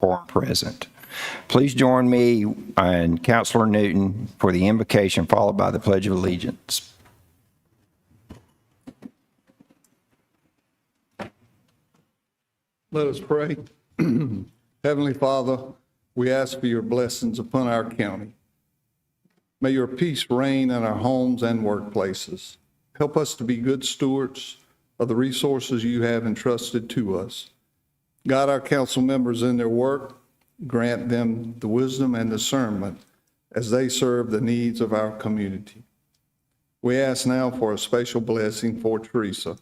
quorum present. Please join me and Councilor Newton for the invocation, followed by the Pledge of Allegiance. Let us pray. Heavenly Father, we ask for your blessings upon our county. May your peace reign in our homes and workplaces. Help us to be good stewards of the resources you have entrusted to us. Guide our council members in their work. Grant them the wisdom and discernment as they serve the needs of our community. We ask now for a special blessing for Theresa.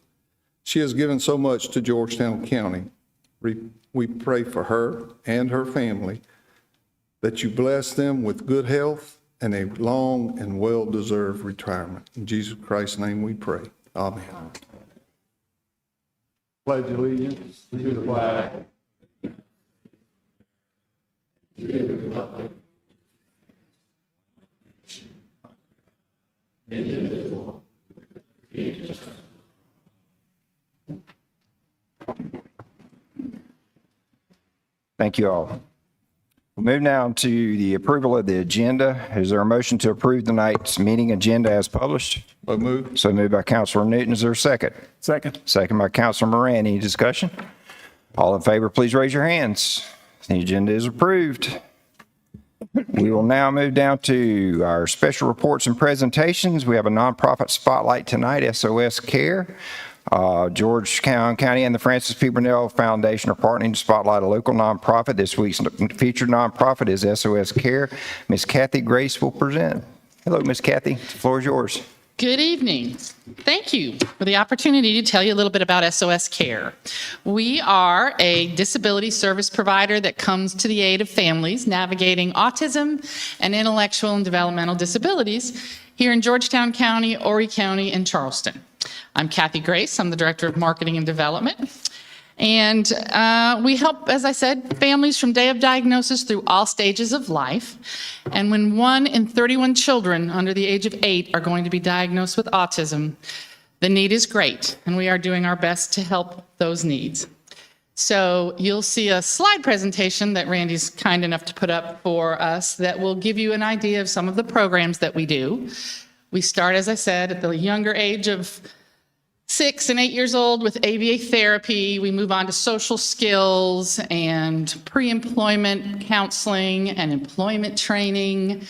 She has given so much to Georgetown County. We pray for her and her family that you bless them with good health and a long and well-deserved retirement. In Jesus Christ's name we pray. Amen. Pledge allegiance to the flag. Thank you all. We'll move now to the approval of the agenda. Is there a motion to approve tonight's meeting agenda as published? So moved. So moved by Councilor Newton. Is there a second? Second. Second by Councilor Moran. Any discussion? All in favor, please raise your hands. The agenda is approved. We will now move down to our special reports and presentations. We have a nonprofit spotlight tonight, SOS Care. Georgetown County and the Francis P. Brunel Foundation are partnering to spotlight a local nonprofit. This week's featured nonprofit is SOS Care. Ms. Kathy Grace will present. Hello, Ms. Kathy. The floor is yours. Good evening. Thank you for the opportunity to tell you a little bit about SOS Care. We are a disability service provider that comes to the aid of families navigating autism and intellectual and developmental disabilities here in Georgetown County, Horry County, and Charleston. I'm Kathy Grace. I'm the Director of Marketing and Development. And we help, as I said, families from day of diagnosis through all stages of life. And when 1 in 31 children under the age of 8 are going to be diagnosed with autism, the need is great, and we are doing our best to help those needs. So you'll see a slide presentation that Randy's kind enough to put up for us that will give you an idea of some of the programs that we do. We start, as I said, at the younger age of 6 and 8 years old with ABA therapy. We move on to social skills and pre-employment counseling and employment training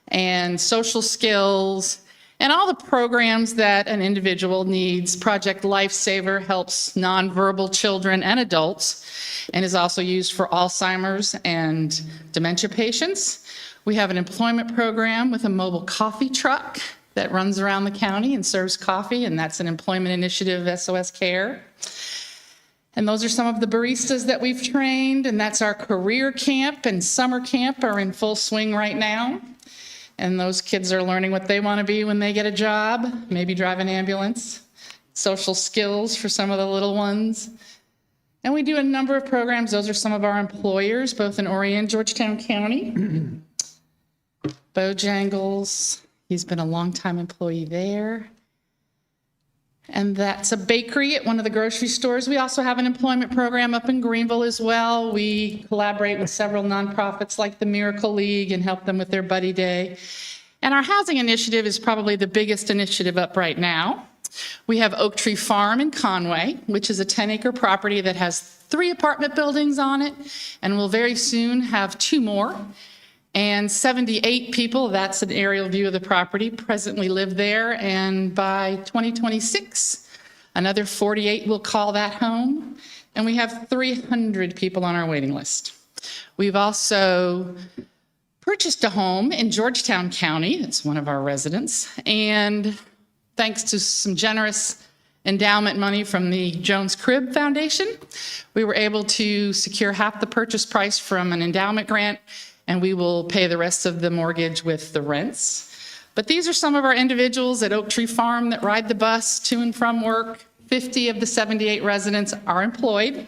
and social skills and all the programs that an individual needs. Project Lifesaver helps nonverbal children and adults and is also used for Alzheimer's and dementia patients. We have an employment program with a mobile coffee truck that runs around the county and serves coffee, and that's an employment initiative of SOS Care. And those are some of the baristas that we've trained, and that's our career camp and summer camp are in full swing right now. And those kids are learning what they want to be when they get a job, maybe drive an ambulance, social skills for some of the little ones. And we do a number of programs. Those are some of our employers, both in Horry and Georgetown County. Bojangles. He's been a longtime employee there. And that's a bakery at one of the grocery stores. We also have an employment program up in Greenville as well. We collaborate with several nonprofits like the Miracle League and help them with their Buddy Day. And our housing initiative is probably the biggest initiative up right now. We have Oak Tree Farm in Conway, which is a 10-acre property that has 3 apartment buildings on it, and will very soon have 2 more. And 78 people, that's an aerial view of the property, presently live there. And by 2026, another 48 will call that home. And we have 300 people on our waiting list. We've also purchased a home in Georgetown County. It's one of our residents. And thanks to some generous endowment money from the Jones Crib Foundation, we were able to secure half the purchase price from an endowment grant, and we will pay the rest of the mortgage with the rents. But these are some of our individuals at Oak Tree Farm that ride the bus to and from work. 50 of the 78 residents are employed.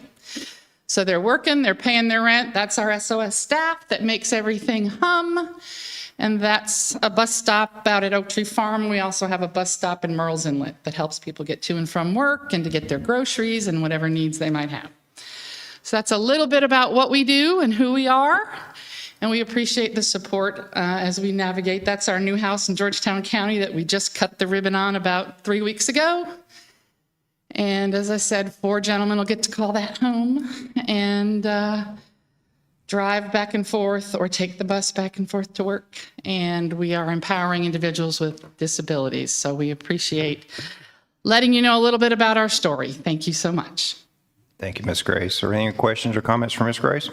So they're working, they're paying their rent. That's our SOS staff that makes everything hum. And that's a bus stop out at Oak Tree Farm. We also have a bus stop in Merle's Inlet that helps people get to and from work and to get their groceries and whatever needs they might have. So that's a little bit about what we do and who we are. And we appreciate the support as we navigate. That's our new house in Georgetown County that we just cut the ribbon on about 3 weeks ago. And as I said, 4 gentlemen will get to call that home and drive back and forth or take the bus back and forth to work. And we are empowering individuals with disabilities. So we appreciate letting you know a little bit about our story. Thank you so much. Thank you, Ms. Grace. Are there any questions or comments for Ms. Grace?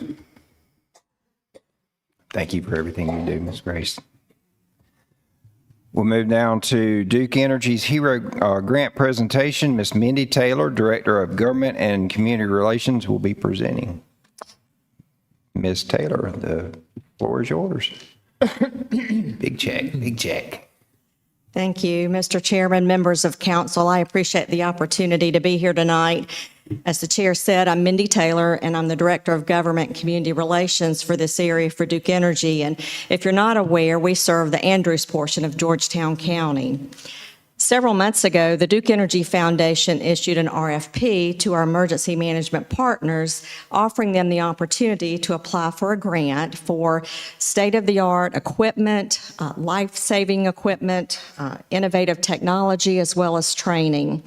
Thank you for everything you do, Ms. Grace. We'll move down to Duke Energy's H.E.R.O grant presentation. Ms. Mindy Taylor, Director of Government and Community Relations, will be presenting. Ms. Taylor, the floor is yours. Big check, big check. Thank you, Mr. Chairman, members of council. I appreciate the opportunity to be here tonight. As the chair said, I'm Mindy Taylor, and I'm the Director of Government and Community Relations for this area for Duke Energy. And if you're not aware, we serve the Andrews portion of Georgetown County. Several months ago, the Duke Energy Foundation issued an RFP to our emergency management partners, offering them the opportunity to apply for a grant for state-of-the-art equipment, life-saving equipment, innovative technology, as well as training.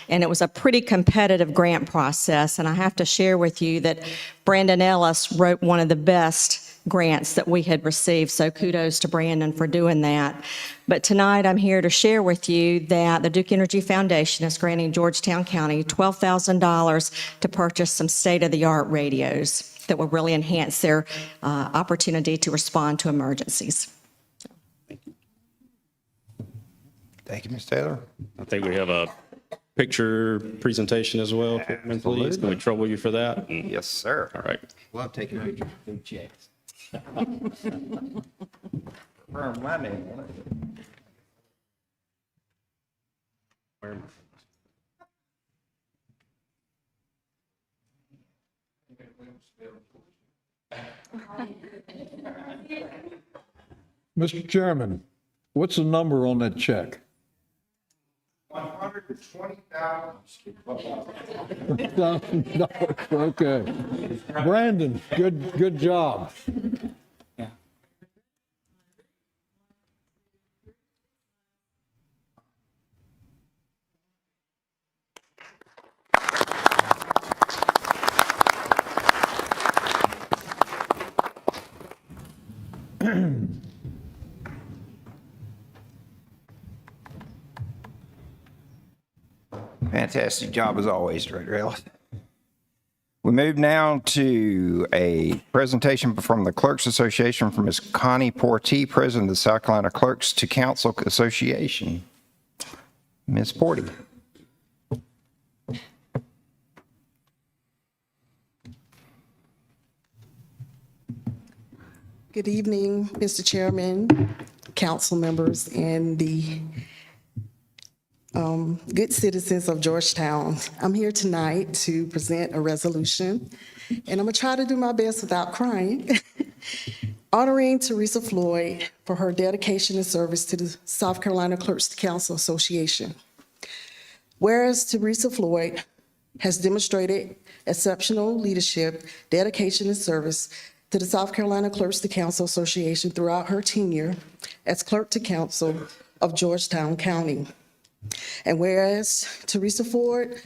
And it was a pretty competitive grant process, and I have to share with you that Brandon Ellis wrote one of the best grants that we had received, so kudos to Brandon for doing that. But tonight I'm here to share with you that the Duke Energy Foundation is granting Georgetown County $12,000 to purchase some state-of-the-art radios that will really enhance their opportunity to respond to emergencies. Thank you, Ms. Taylor. I think we have a picture presentation as well. Please, can we trouble you for that? Yes, sir. All right. Love taking pictures of big checks. Confirm my name on it. Mr. Chairman, what's the number on that check? $120,000. Okay. Brandon, good job. Fantastic job as always, Director Ellis. We move now to a presentation from the Clerks Association from Ms. Connie Portee, President of the South Carolina Clerks to Council Association. Ms. Portee. Good evening, Mr. Chairman, council members, and the good citizens of Georgetown. I'm here tonight to present a resolution, and I'm gonna try to do my best without crying, honoring Theresa Floyd for her dedication and service to the South Carolina Clerks to Council Association. Whereas Theresa Floyd has demonstrated exceptional leadership, dedication, and service to the South Carolina Clerks to Council Association throughout her tenure as Clerk to Council of Georgetown County. And whereas Theresa Floyd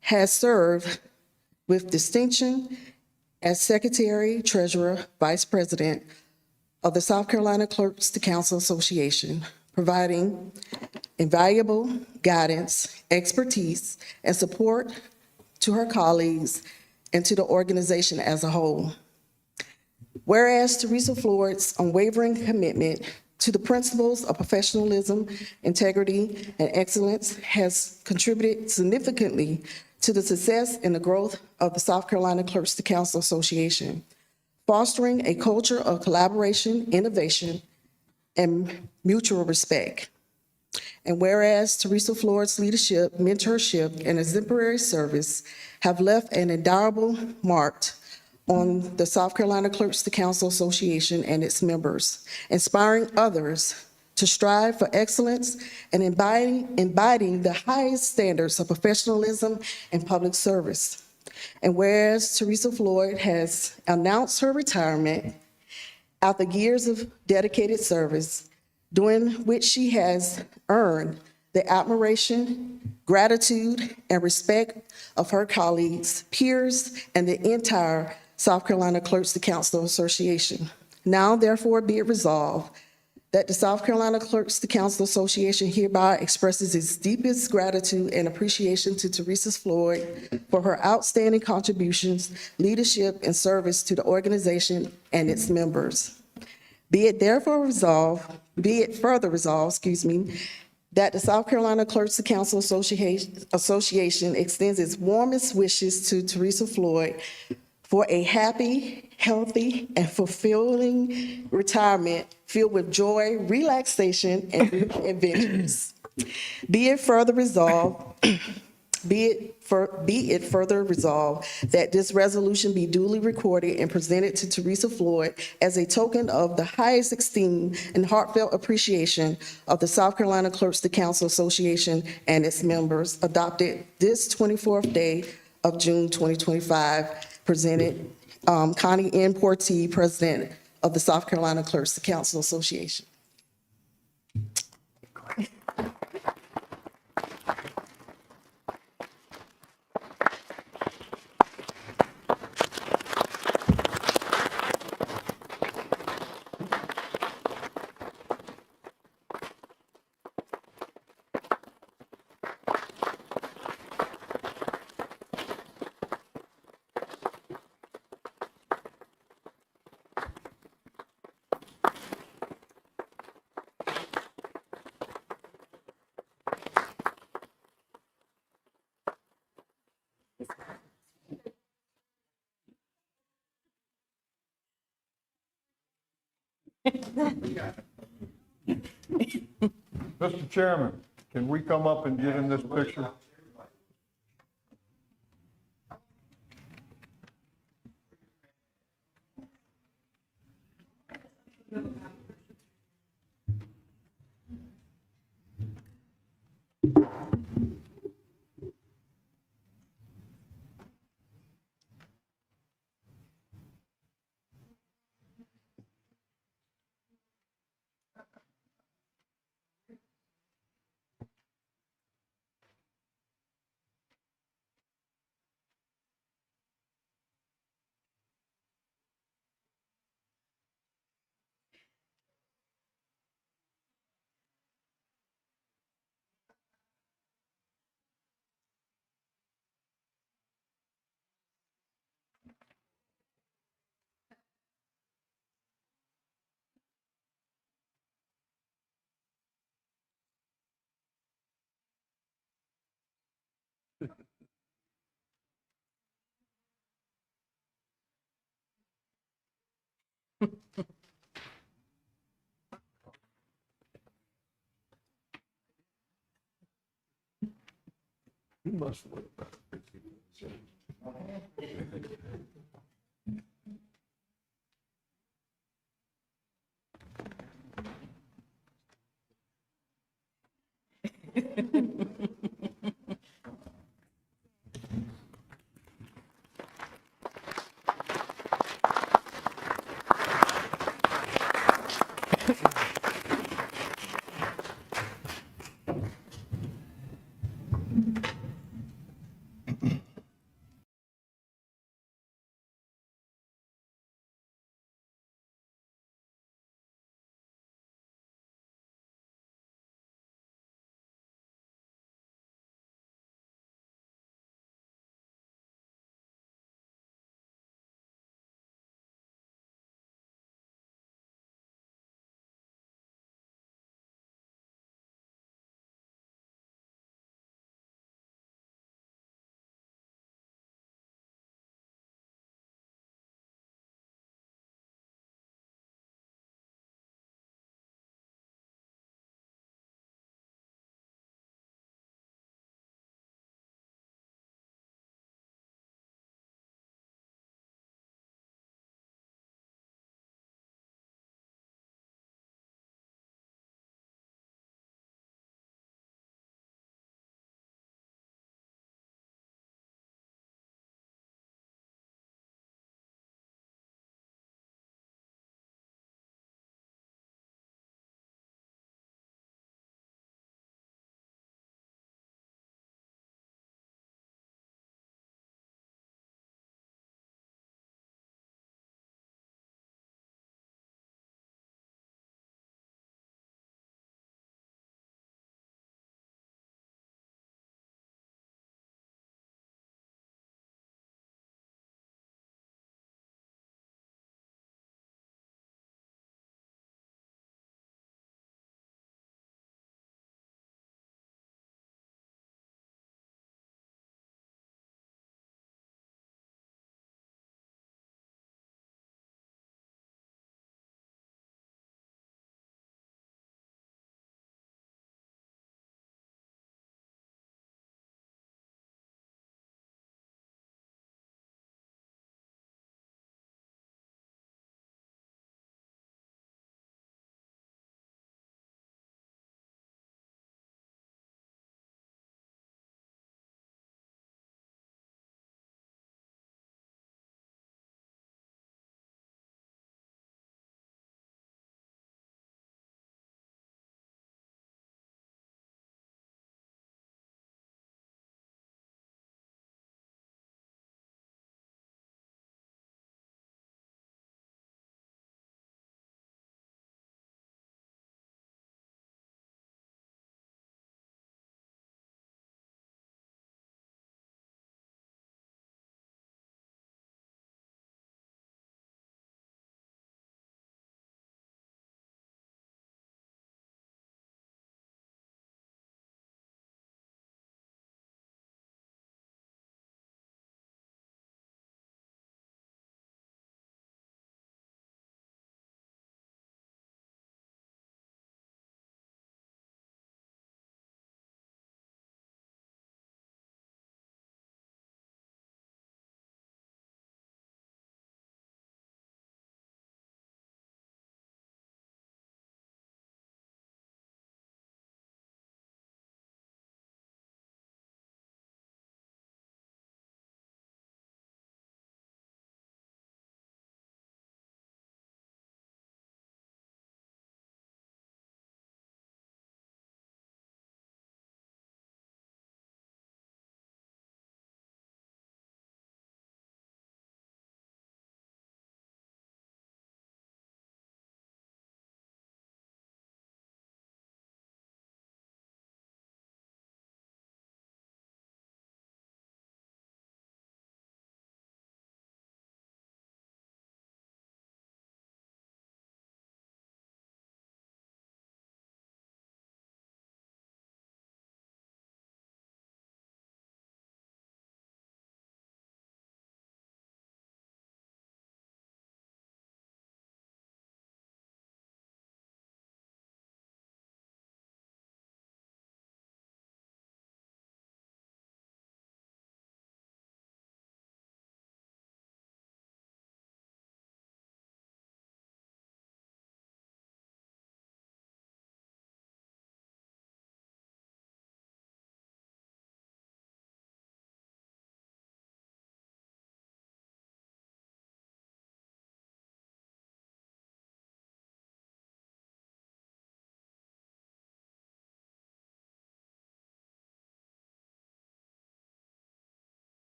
has served with distinction as Secretary, Treasurer, Vice President of the South Carolina Clerks to Council Association, providing invaluable guidance, expertise, and support to her colleagues and to the organization as a whole. Whereas Theresa Floyd's unwavering commitment to the principles of professionalism, integrity, and excellence has contributed significantly to the success and the growth of the South Carolina Clerks to Council Association, fostering a culture of collaboration, innovation, and mutual respect. And whereas Theresa Floyd's leadership, mentorship, and exemplary service have left an indelible mark on the South Carolina Clerks to Council Association and its members, inspiring others to strive for excellence and embodying the highest standards of professionalism and public service. And whereas Theresa Floyd has announced her retirement after years of dedicated service, during which she has earned the admiration, gratitude, and respect of her colleagues, peers, and the entire South Carolina Clerks to Council Association. Now therefore be it resolved that the South Carolina Clerks to Council Association hereby expresses its deepest gratitude and appreciation to Theresa Floyd for her outstanding contributions, leadership, and service to the organization and its members. Be it further resolved, that the South Carolina Clerks to Council Association extends its warmest wishes to Theresa Floyd for a happy, healthy, and fulfilling retirement filled with joy, relaxation, and adventures. Be it further resolved that this resolution be duly recorded and presented to Theresa Floyd as a token of the highest esteem and heartfelt appreciation of the South Carolina Clerks to Council Association and its members, adopted this 24th day of June 2025, presented Connie N. Portee, President of the South Carolina Clerks to Council Association. Mr. Chairman, can we come up and get in this picture? You must look better.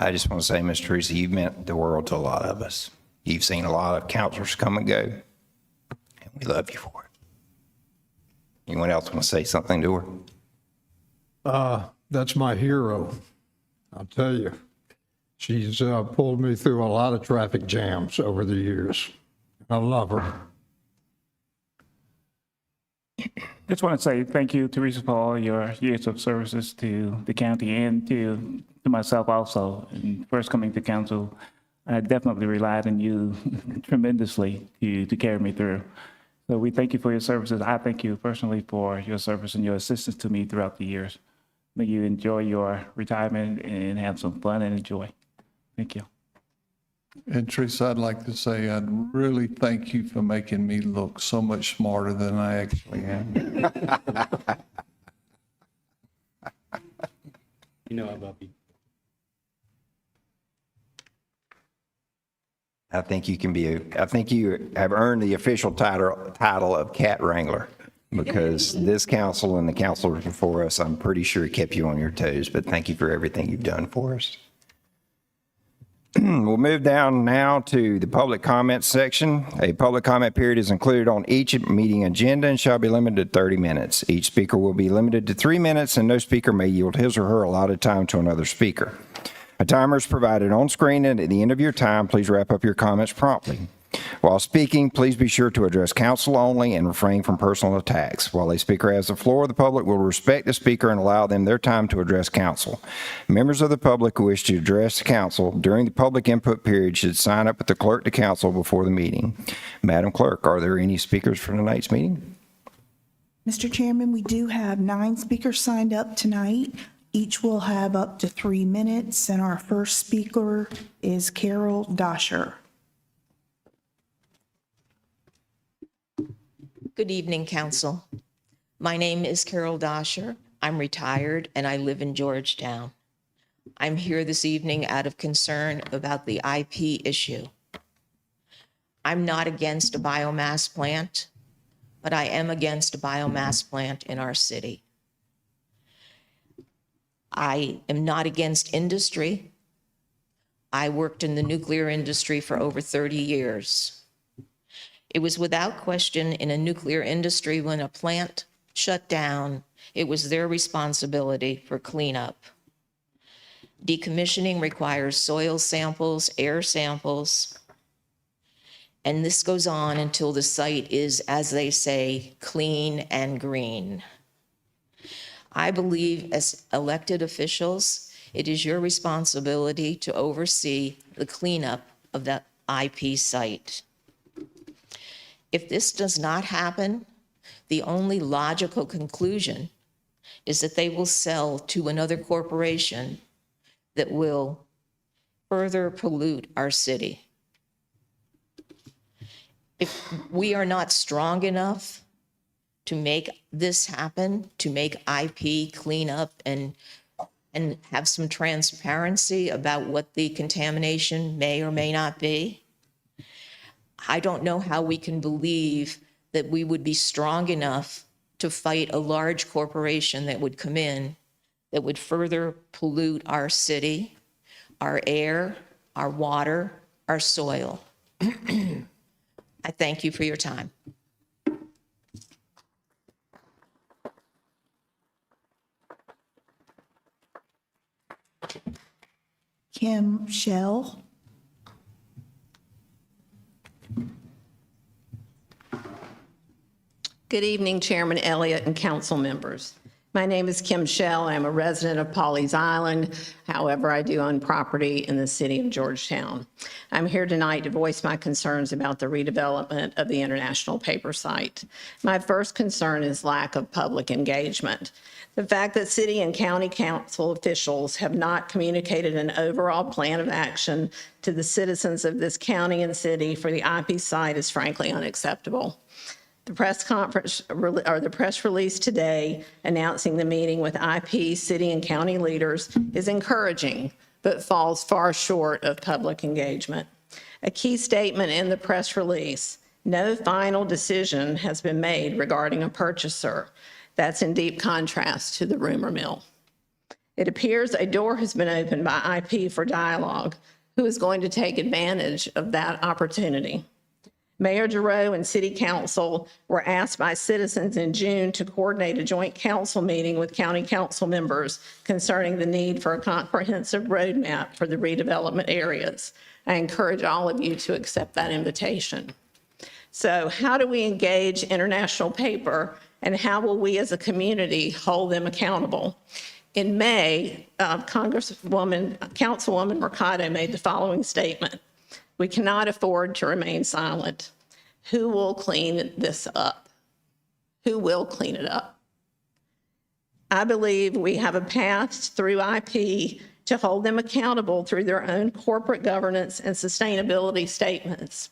I just want to say, Ms. Theresa, you've meant the world to a lot of us. You've seen a lot of counselors come and go, and we love you for it. Anyone else want to say something to her? That's my hero. I'll tell you. She's pulled me through a lot of traffic jams over the years. I love her. Just want to say thank you, Theresa, for all your years of services to the county and to myself also. And first coming to council, I definitely relied on you tremendously to carry me through. So we thank you for your services. I thank you personally for your service and your assistance to me throughout the years. May you enjoy your retirement and have some fun and enjoy. Thank you. And Teresa, I'd like to say I'd really thank you for making me look so much smarter than I actually am. You know I love you. I think you have earned the official title of Cat Wrangler, because this council and the councilors before us, I'm pretty sure, kept you on your toes. But thank you for everything you've done for us. We'll move down now to the public comment section. A public comment period is included on each meeting agenda and shall be limited to 30 minutes. Each speaker will be limited to 3 minutes, and no speaker may yield his or her allotted time to another speaker. A timer is provided on screen, and at the end of your time, please wrap up your comments promptly. While speaking, please be sure to address council only and refrain from personal attacks. While a speaker has the floor, the public will respect the speaker and allow them their time to address council. Members of the public who wish to address council during the public input period should sign up with the clerk to council before the meeting. Madam Clerk, are there any speakers for tonight's meeting? Mr. Chairman, we do have 9 speakers signed up tonight. Each will have up to 3 minutes, and our first speaker is Carol Dosher. Good evening, Council. My name is Carol Dosher. I'm retired and I live in Georgetown. I'm here this evening out of concern about the IP issue. I'm not against a biomass plant, but I am against a biomass plant in our city. I am not against industry. I worked in the nuclear industry for over 30 years. It was without question in a nuclear industry when a plant shut down, it was their responsibility for cleanup. Decommissioning requires soil samples, air samples, and this goes on until the site is, as they say, clean and green. I believe as elected officials, it is your responsibility to oversee the cleanup of that IP site. If this does not happen, the only logical conclusion is that they will sell to another corporation that will further pollute our city. If we are not strong enough to make this happen, to make IP clean up and have some transparency about what the contamination may or may not be, I don't know how we can believe that we would be strong enough to fight a large corporation that would come in, that would further pollute our city, our air, our water, our soil. I thank you for your time. Kim Shell. Good evening, Chairman Elliott and council members. My name is Kim Shell. I'm a resident of Pawleys Island. However, I do own property in the city of Georgetown. I'm here tonight to voice my concerns about the redevelopment of the International Paper Site. My first concern is lack of public engagement. The fact that city and county council officials have not communicated an overall plan of action to the citizens of this county and city for the IP site is frankly unacceptable. The press conference or the press release today announcing the meeting with IP, city, and county leaders is encouraging, but falls far short of public engagement. A key statement in the press release: no final decision has been made regarding a purchaser. That's in deep contrast to the rumor mill. It appears a door has been opened by IP for dialogue. Who is going to take advantage of that opportunity? Mayor H.E.R.O and City Council were asked by citizens in June to coordinate a joint council meeting with county council members concerning the need for a comprehensive roadmap for the redevelopment areas. I encourage all of you to accept that invitation. So how do we engage international paper, and how will we as a community hold them accountable? In May, Councilwoman Mercado made the following statement: "We cannot afford to remain silent. Who will clean this up? Who will clean it up?" I believe we have a path through IP to hold them accountable through their own corporate governance and sustainability statements.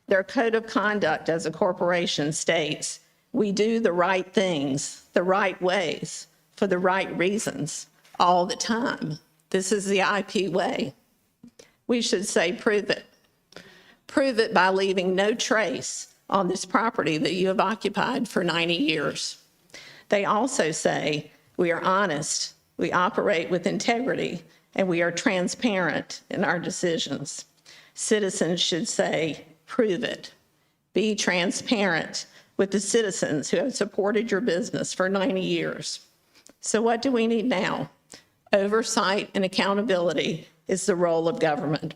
Their code of conduct as a corporation states, "We do the right things, the right ways, for the right reasons, all the time." This is the IP way. We should say, prove it. Prove it by leaving no trace on this property that you have occupied for 90 years. They also say, "We are honest, we operate with integrity, and we are transparent in our decisions." Citizens should say, prove it. Be transparent with the citizens who have supported your business for 90 years. So what do we need now? Oversight and accountability is the role of government.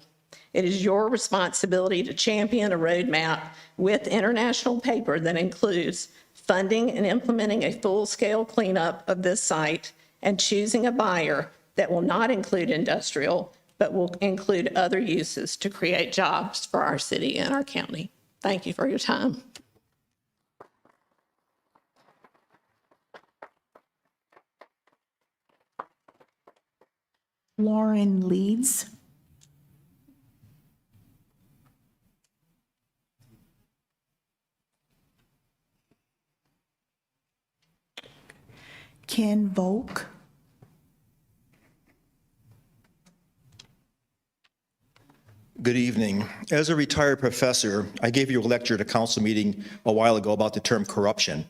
It is your responsibility to champion a roadmap with international paper that includes funding and implementing a full-scale cleanup of this site and choosing a buyer that will not include industrial, but will include other uses to create jobs for our city and our county. Thank you for your time. Lauren Leeds. Ken Volk. Good evening. As a retired professor, I gave you a lecture at a council meeting a while ago about the term corruption.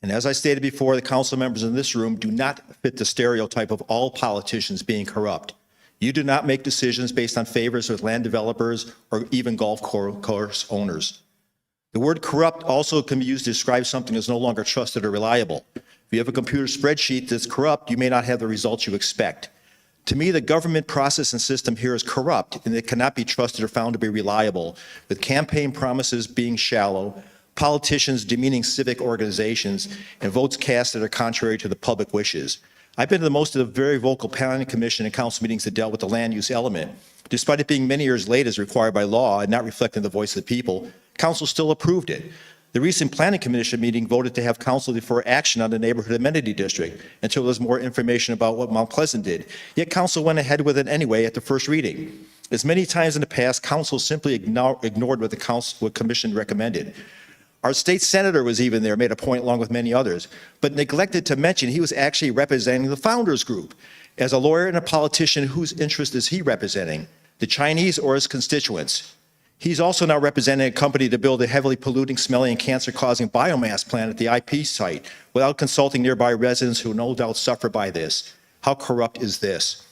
And as I stated before, the council members in this room do not fit the stereotype of all politicians being corrupt. You do not make decisions based on favors with land developers or even golf course owners. The word corrupt also can be used to describe something that's no longer trusted or reliable. If you have a computer spreadsheet that's corrupt, you may not have the results you expect. To me, the government process and system here is corrupt, and it cannot be trusted or found to be reliable, with campaign promises being shallow, politicians demeaning civic organizations, and votes cast that are contrary to the public wishes. I've been to most of the very vocal planning commission and council meetings that dealt with the land use element. Despite it being many years late as required by law and not reflecting the voice of the people, council still approved it. The recent planning commission meeting voted to have council defer action on the neighborhood amenity district until there's more information about what Mount Pleasant did. Yet council went ahead with it anyway at the first reading. As many times in the past, council simply ignored what the commission recommended. Our state senator was even there, made a point along with many others, but neglected to mention he was actually representing the founders group. As a lawyer and a politician, whose interest is he representing? The Chinese or his constituents? He's also now representing a company to build a heavily polluting, smelling, and cancer-causing biomass plant at the IP site without consulting nearby residents who no doubt suffer by this. How corrupt is this?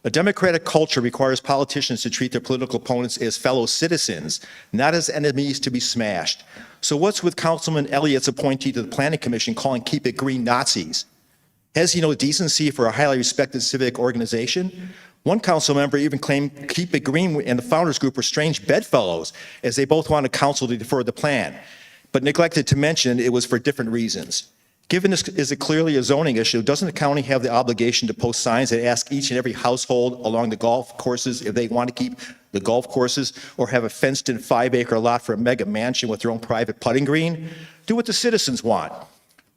A democratic culture requires politicians to treat their political opponents as fellow citizens, not as enemies to be smashed. So what's with Councilman Elliott's appointee to the Planning Commission calling Keep It Green Nazis? Has he no decency for a highly respected civic organization? One council member even claimed Keep It Green and the founders group were strange bedfellows, as they both wanted council to defer the plan, but neglected to mention it was for different reasons. Given this is clearly a zoning issue, doesn't the county have the obligation to post signs that ask each and every household along the golf courses if they want to keep the golf courses, or have a fenced-in 5-acre lot for a mega mansion with their own private putting green? Do what the citizens want.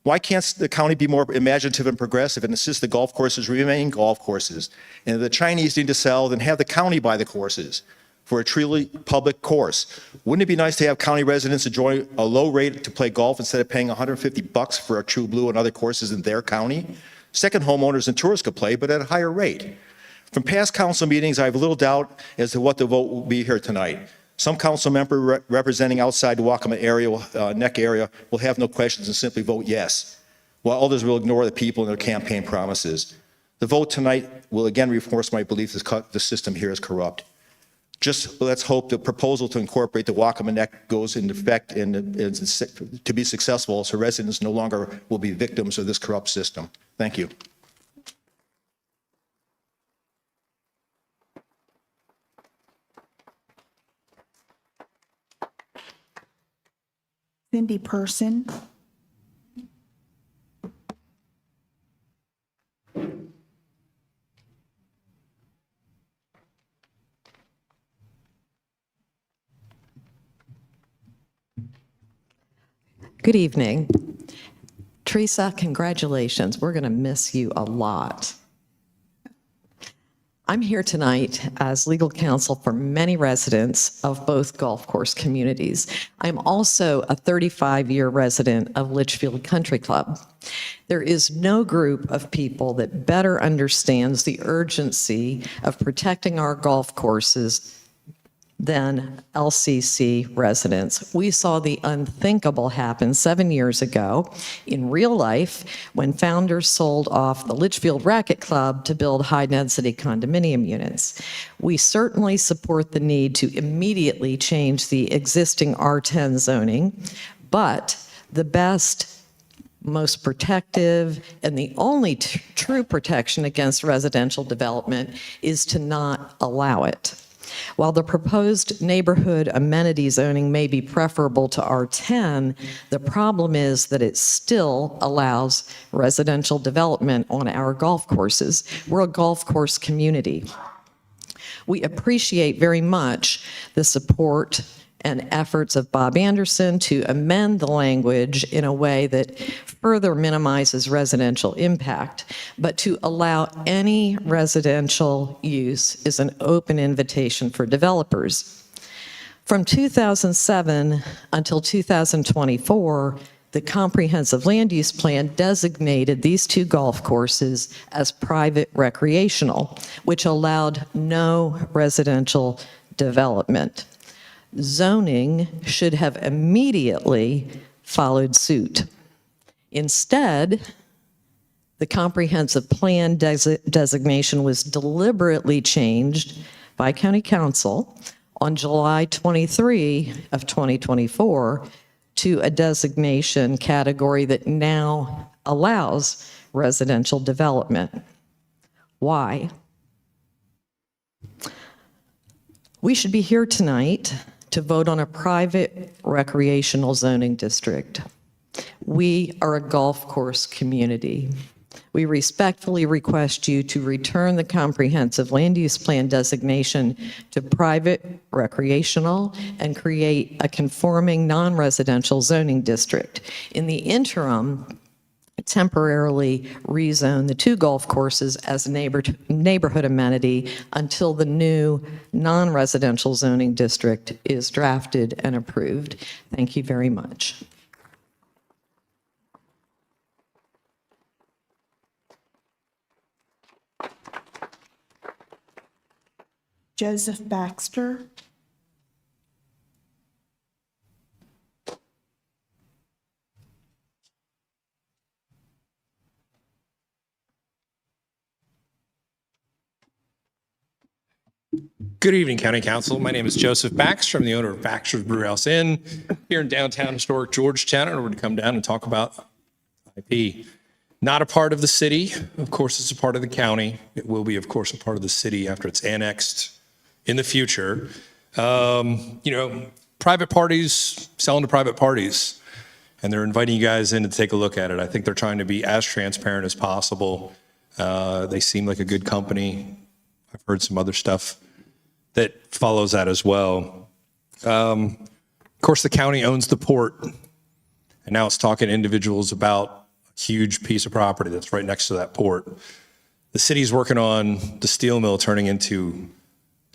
Why can't the county be more imaginative and progressive and insist the golf courses remain golf courses? And if the Chinese need to sell, then have the county buy the courses for a truly public course. Wouldn't it be nice to have county residents enjoy a low rate to play golf instead of paying $150 for a True Blue and other courses in their county? Second homeowners and tourists could play, but at a higher rate. From past council meetings, I have little doubt as to what the vote will be here tonight. Some council member representing outside the Waccamaw area, neck area, will have no questions and simply vote yes, while others will ignore the people and their campaign promises. The vote tonight will again reinforce my belief the system here is corrupt. Just let's hope the proposal to incorporate the Wakaman Act goes into effect and to be successful, so residents no longer will be victims of this corrupt system. Thank you. Cindy Person. Good evening. Theresa, congratulations. We're going to miss you a lot. I'm here tonight as legal counsel for many residents of both golf course communities. I'm also a 35-year resident of Litchfield Country Club. There is no group of people that better understands the urgency of protecting our golf courses than LCC residents. We saw the unthinkable happen 7 years ago in real life when founders sold off the Litchfield Racquet Club to build high-density condominium units. We certainly support the need to immediately change the existing R10 zoning, but the best, most protective, and the only true protection against residential development is to not allow it. While the proposed neighborhood amenity zoning may be preferable to R10, the problem is that it still allows residential development on our golf courses. We're a golf course community. We appreciate very much the support and efforts of Bob Anderson to amend the language in a way that further minimizes residential impact, but to allow any residential use is an open invitation for developers. From 2007 until 2024, the comprehensive land use plan designated these two golf courses as private recreational, which allowed no residential development. Zoning should have immediately followed suit. Instead, the comprehensive plan designation was deliberately changed by County Council on July 23 of 2024 to a designation category that now allows residential development. Why? We should be here tonight to vote on a private recreational zoning district. We are a golf course community. We respectfully request you to return the comprehensive land use plan designation to private recreational and create a conforming non-residential zoning district. In the interim, temporarily rezone the two golf courses as a neighborhood amenity until the new non-residential zoning district is drafted and approved. Thank you very much. Joseph Baxter. Good evening, County Council. My name is Joseph Baxter. I'm the owner of Baxter's Brewhouse Inn here in downtown historic Georgetown, and we're going to come down and talk about IP. Not a part of the city. Of course, it's a part of the county. It will be, of course, a part of the city after it's annexed in the future. Private parties selling to private parties, and they're inviting you guys in to take a look at it. I think they're trying to be as transparent as possible. They seem like a good company. I've heard some other stuff that follows that as well. Of course, the county owns the port, and now it's talking to individuals about a huge piece of property that's right next to that port. The city's working on the steel mill turning into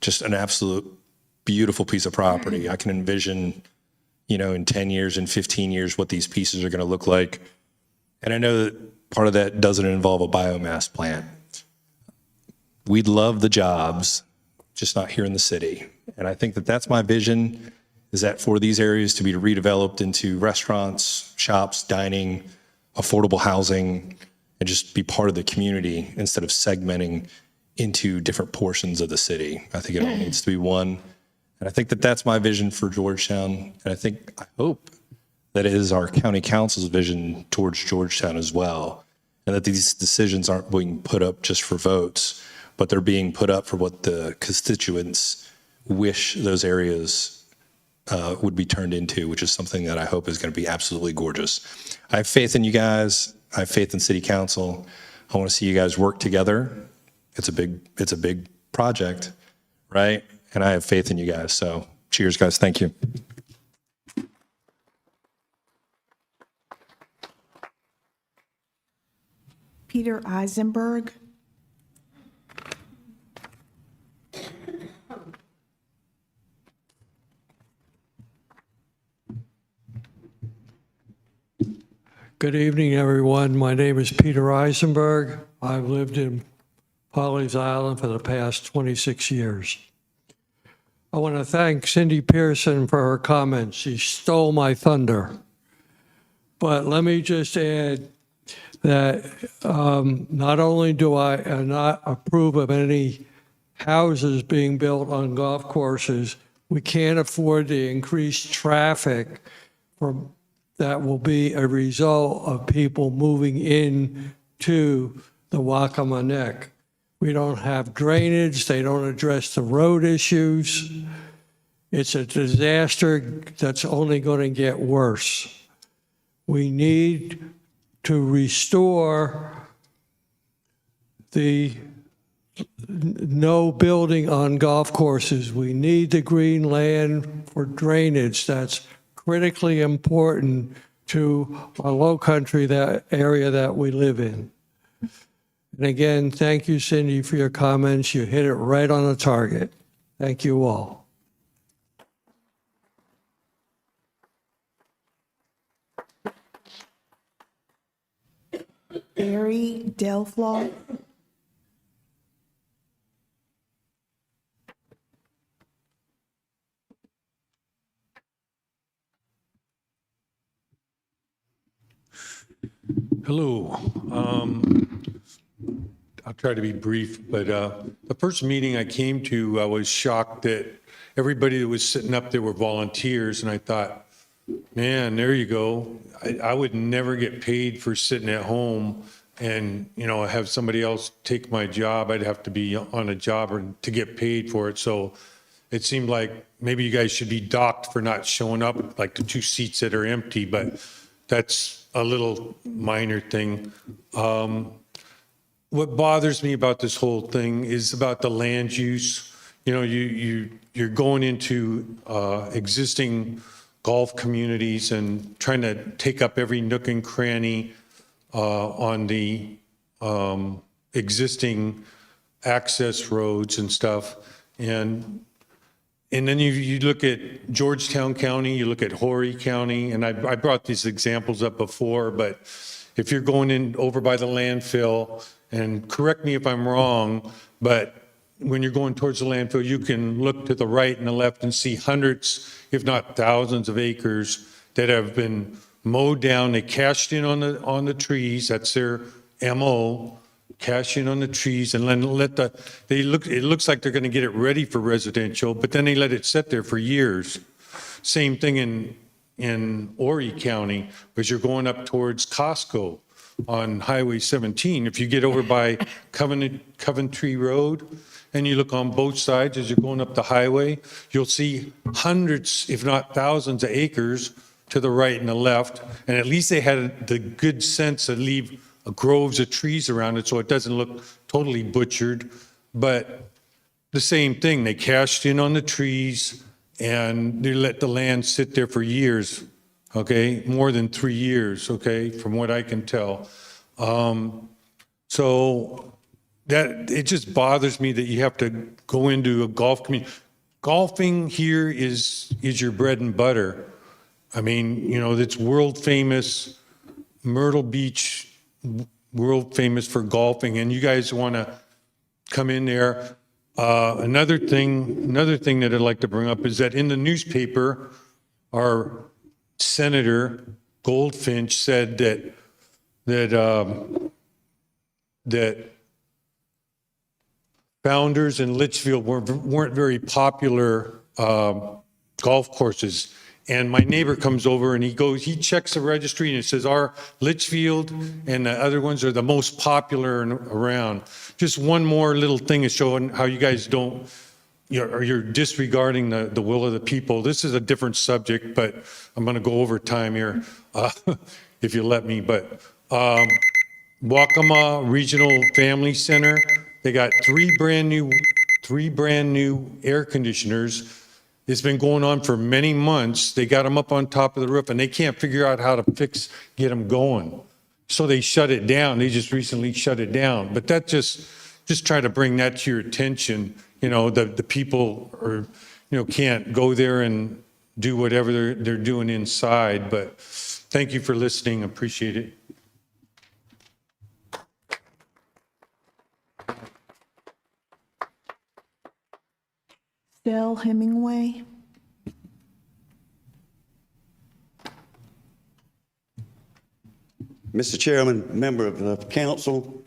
just an absolute beautiful piece of property. I can envision, in 10 years and 15 years what these pieces are going to look like. And I know that part of that doesn't involve a biomass plant. We'd love the jobs, just not here in the city. And I think that that's my vision, is that for these areas to be redeveloped into restaurants, shops, dining, affordable housing, and just be part of the community instead of segmenting into different portions of the city. I think it all needs to be one. And I think that that's my vision for Georgetown. And I hope that it is our county council's vision towards Georgetown as well. And that these decisions aren't being put up just for votes, but they're being put up for what the constituents wish those areas would be turned into, which is something that I hope is going to be absolutely gorgeous. I have faith in you guys. I have faith in City Council. I want to see you guys work together. It's a big project, right? And I have faith in you guys. So cheers, guys. Thank you. Peter Eisenberg. Good evening, everyone. My name is Peter Eisenberg. I've lived in Pawleys Island for the past 26 years. I want to thank Cindy Pearson for her comments. She stole my thunder. But let me just add that not only do I not approve of any houses being built on golf courses, we can't afford the increased traffic that will be a result of people moving in to the Waccamaneck. We don't have drainage. They don't address the road issues. It's a disaster that's only going to get worse. We need to restore the no building on golf courses. We need the green land for drainage. That's critically important to our low country, that area that we live in. And again, thank you, Cindy, for your comments. You hit it right on the target. Thank you all. Barry Delflaw. Hello. I'll try to be brief, but the first meeting I came to, I was shocked that everybody that was sitting up there were volunteers, and I thought, man, there you go. I would never get paid for sitting at home and, have somebody else take my job. I'd have to be on a job to get paid for it. So it seemed like maybe you guys should be docked for not showing up, like the 2 seats that are empty, but that's a little minor thing. What bothers me about this whole thing is about the land use. You're going into existing golf communities and trying to take up every nook and cranny on the existing access roads and stuff. And then you look at Georgetown County, you look at Horry County, and I brought these examples up before, but if you're going in over by the landfill, and correct me if I'm wrong, but when you're going towards the landfill, you can look to the right and the left and see hundreds, if not thousands of acres that have been mowed down. They cashed in on the trees. That's their MO. Cash in on the trees and then it looks like they're going to get it ready for residential, but then they let it sit there for years. Same thing in Horry County, as you're going up towards Costco on Highway 17. If you get over by Coventry Road and you look on both sides as you're going up the highway, you'll see hundreds, if not thousands of acres to the right and the left. And at least they had the good sense to leave groves of trees around it so it doesn't look totally butchered. But the same thing, they cashed in on the trees and they let the land sit there for years, okay? More than 3 years, okay, from what I can tell. So that it just bothers me that you have to go into a golf community. Golfing here is your bread and butter. I mean, it's world famous, Myrtle Beach, world famous for golfing, and you guys want to come in there. Another thing that I'd like to bring up is that in the newspaper, our Senator Goldfinch said that that Founders and Litchfield weren't very popular golf courses. And my neighbor comes over and he checks the registry and it says our Litchfield and the other ones are the most popular around. Just one more little thing is showing how you guys don't, or you're disregarding the will of the people. This is a different subject, but I'm going to go over time here, if you let me. But Waccamaw Regional Family Center, they got three brand new air conditioners. It's been going on for many months. They got them up on top of the roof and they can't figure out how to get them going. So they shut it down. They just recently shut it down. But that just try to bring that to your attention. You know, the people are, can't go there and do whatever they're doing inside. But thank you for listening. Appreciate it. Dell Hemingway. Mr. Chairman, member of the council,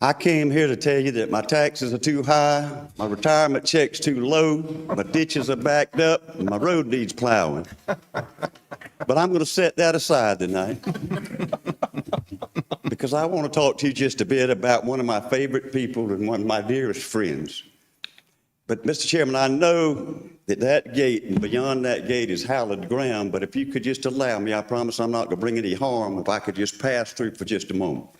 I came here to tell you that my taxes are too high, my retirement check's too low, my ditches are backed up, and my road needs plowing. But I'm going to set that aside tonight because I want to talk to you just a bit about one of my favorite people and one of my dearest friends. But, Mr. Chairman, I know that gate and beyond that gate is hallowed ground, but if you could just allow me, I promise I'm not going to bring any harm if I could just pass through for just a moment.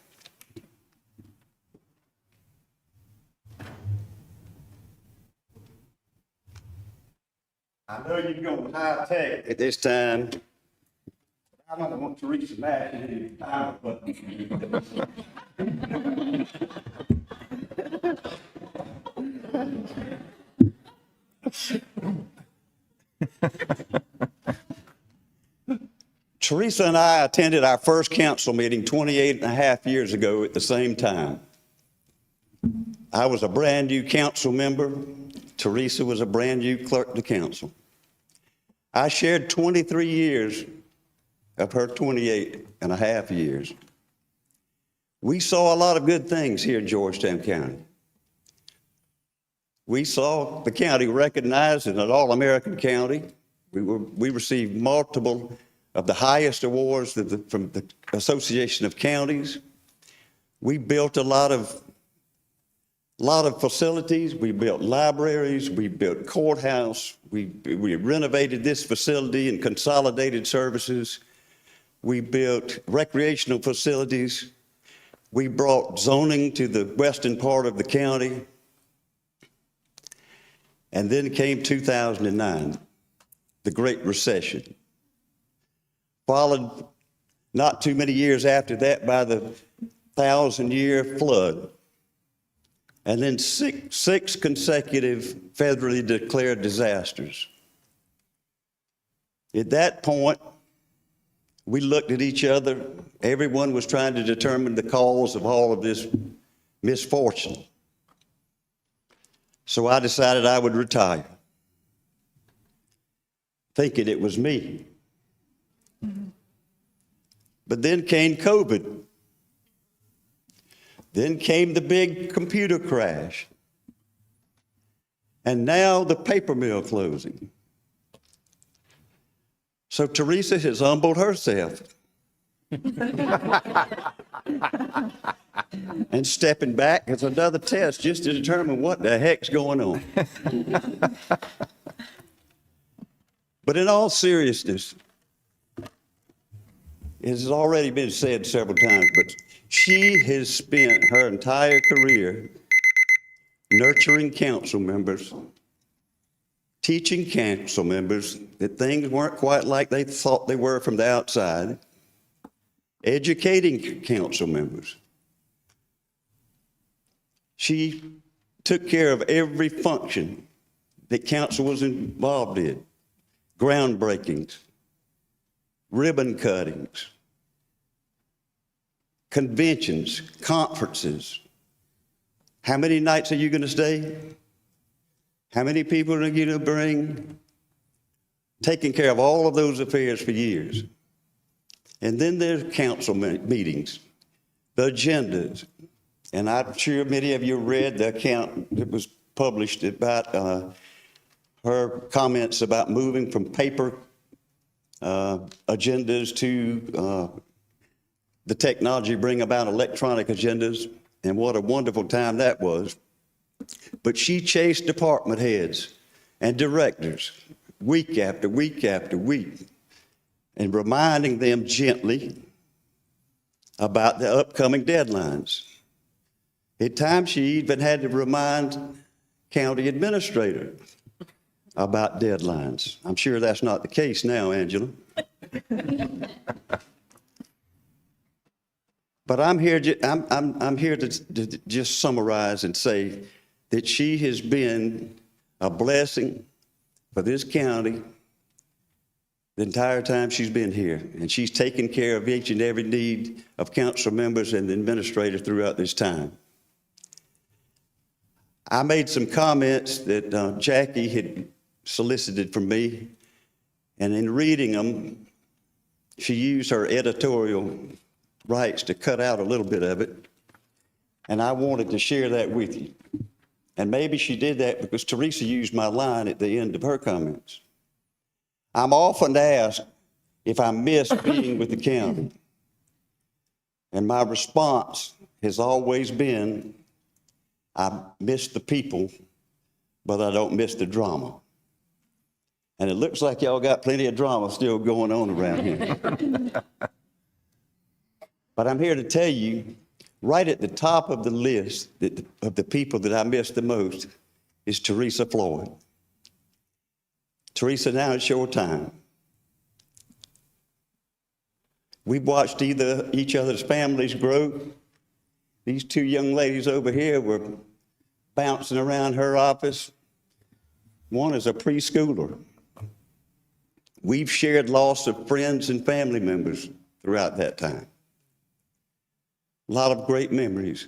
I know you're going high tech at this time. I don't want Theresa mashing any time, but Theresa and I attended our first council meeting 28 and a half years ago at the same time. I was a brand new council member. Theresa was a brand new clerk to council. I shared 23 years of her 28 and a half years. We saw a lot of good things here in Georgetown County. We saw the county recognized as an all-American county. We received multiple of the highest awards from the Association of Counties. We built a lot of facilities. We built libraries. We built courthouse. We renovated this facility and consolidated services. We built recreational facilities. We brought zoning to the western part of the county. And then came 2009, the Great Recession. Followed not too many years after that by the 1,000-year flood. And then six consecutive federally declared disasters. At that point, we looked at each other. Everyone was trying to determine the cause of all of this misfortune. So I decided I would retire, thinking it was me. But then came COVID. Then came the big computer crash. And now the paper mill closing. So Theresa has humbled herself. And stepping back is another test just to determine what the heck's going on. But in all seriousness, it has already been said several times, but she has spent her entire career nurturing council members, teaching council members that things weren't quite like they thought they were from the outside, educating council members. She took care of every function that council was involved in. Groundbreakings, ribbon cuttings, conventions, conferences. How many nights are you going to stay? How many people are you going to bring? Taking care of all of those affairs for years. And then there's council meetings, the agendas, And I'm sure many of you read the account that was published about her comments about moving from paper agendas to the technology bring about electronic agendas, and what a wonderful time that was. But she chased department heads and directors week after week after week, and reminding them gently about the upcoming deadlines. At times, she even had to remind county administrators about deadlines. I'm sure that's not the case now, Angela. But I'm here to just summarize and say that she has been a blessing for this county the entire time she's been here. And she's taken care of each and every need of council members and administrators throughout this time. I made some comments that Jackie had solicited from me, and in reading them, she used her editorial rights to cut out a little bit of it, and I wanted to share that with you. And maybe she did that because Theresa used my line at the end of her comments. I'm often asked if I miss being with the county, and my response has always been, I miss the people, but I don't miss the drama. And it looks like y'all got plenty of drama still going on around here. But I'm here to tell you, right at the top of the list of the people that I miss the most is Theresa Floyd. Theresa, now it's your time. We've watched each other's families grow. These two young ladies over here were bouncing around her office. One is a preschooler. We've shared loss of friends and family members throughout that time. A lot of great memories.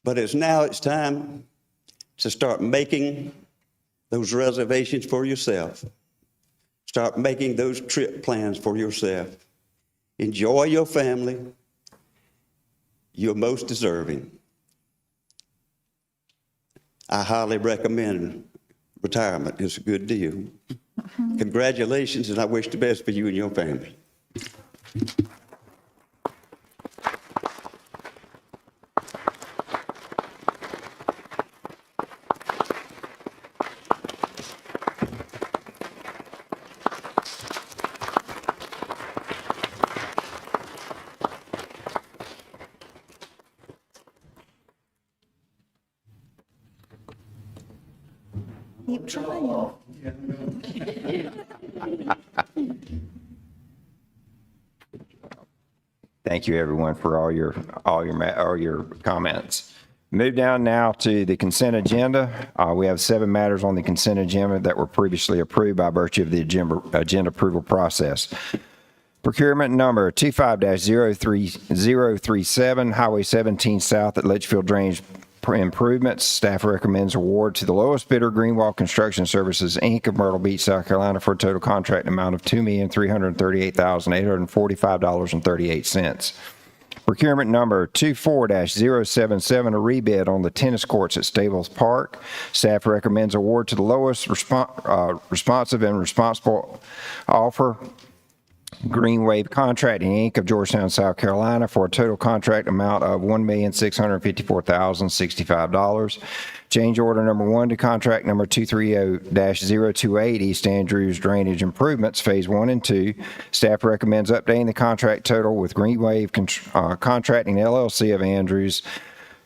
But it's time to start making those reservations for yourself. Start making those trip plans for yourself. Enjoy your family. You're most deserving. I highly recommend retirement. It's a good deal. Congratulations, and I wish the best for you and your family. Keep trying. Thank you, everyone, for all your comments. Move down now to the consent agenda. We have 7 matters on the consent agenda that were previously approved by virtue of the agenda approval process. Procurement number 25-03037, Highway 17 South at Litchfield Drainage Improvements. Staff recommends award to the lowest bidder, Greenwall Construction Services, Inc. of Myrtle Beach, South Carolina, for a total contract amount of $2,338,845.38. Procurement number 24-077, a rebid on the tennis courts at Stables Park. Staff recommends award to the lowest responsive and responsible offer, Green Wave Contracting, Inc. of Georgetown, South Carolina, for a total contract amount of $1,654,065. Change order number 1 to contract number 230-028, East Andrews Drainage Improvements, Phase 1 and 2. Staff recommends updating the contract total with Green Wave Contracting LLC of Andrews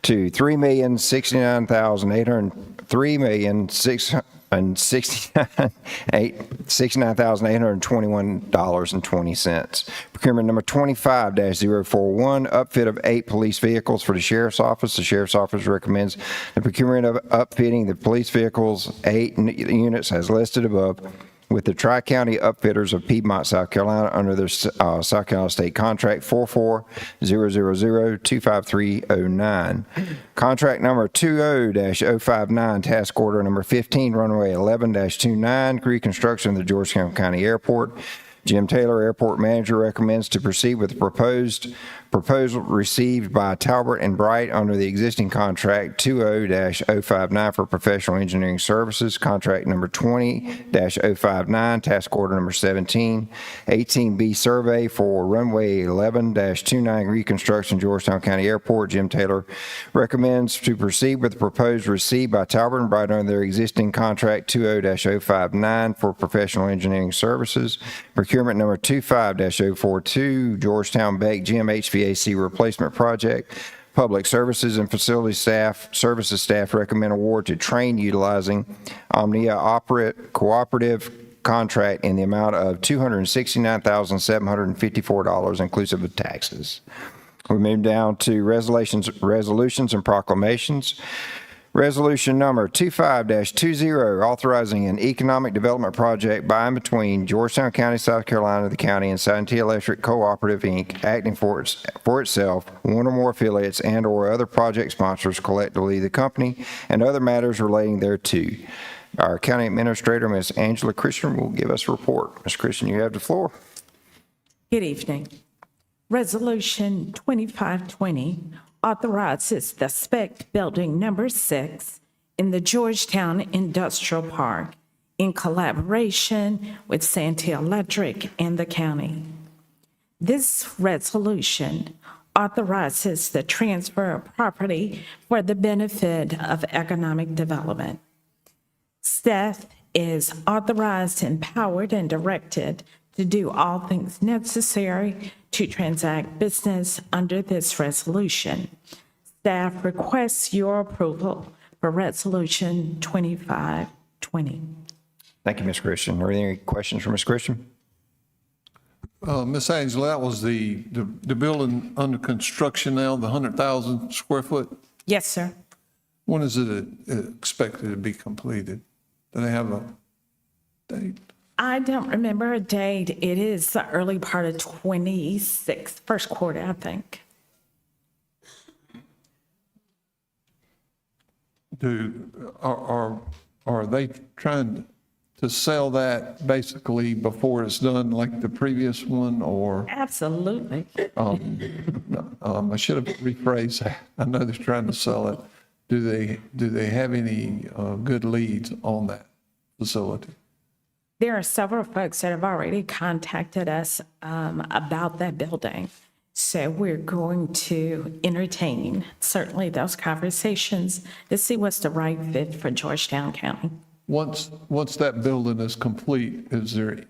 to $3,069,821.20. Procurement number 25-041, upfit of 8 police vehicles for the Sheriff's Office. The Sheriff's Office recommends the procurement of upfitting the police vehicles, 8 units as listed above, with the Tri-County Upfitters of Piedmont, South Carolina, under their South Carolina State Contract 4400025309. Contract number 20-059, task order number 15, runway 11-29, reconstruction of the Georgetown County Airport. Jim Taylor, Airport Manager, recommends to proceed with the proposal received by Talbot and Bright under the existing contract 20-059 for professional engineering services, contract number 20-059, task order number 17, 18B survey for runway 11-29 reconstruction, Georgetown County Airport. Jim Taylor recommends to proceed with the proposed received by Talbot and Bright under their existing contract 20-059 for professional engineering services, procurement number 25-042, Georgetown Bake Gym HVAC replacement project. Public Services and Facility Services staff recommend award to Train utilizing Omnia Cooperative contract in the amount of $269,754 inclusive of taxes. We move down to resolutions and proclamations. Resolution number 25-20, authorizing an economic development project by and between Georgetown County, South Carolina, the county, and Santee Electric Cooperative, Inc., acting for itself, one or more affiliates, and/or other project sponsors, collectively the company, and other matters relating thereto. Our County Administrator, Ms. Angela Christian, will give us a report. Ms. Christian, you have the floor. Good evening. Resolution 2520 authorizes the spec building number 6 in the Georgetown Industrial Park in collaboration with Santee Electric and the county. This resolution authorizes the transfer of property for the benefit of economic development. Staff is authorized, empowered, and directed to do all things necessary to transact business under this resolution. Staff requests your approval for Resolution 2520. Thank you, Ms. Christian. Are there any questions for Ms. Christian? Ms. Angela, that was the building under construction now, the 100,000 square foot? Yes, sir. When is it expected to be completed? Do they have a date? I don't remember a date. It is the early part of 26, first quarter, I think. Are they trying to sell that basically before it's done like the previous one, or? Absolutely. I should have rephrased that. I know they're trying to sell it. Do they have any good leads on that facility? There are several folks that have already contacted us about that building. So we're going to entertain certainly those conversations to see what's the right fit for Georgetown County. Once that building is complete, is there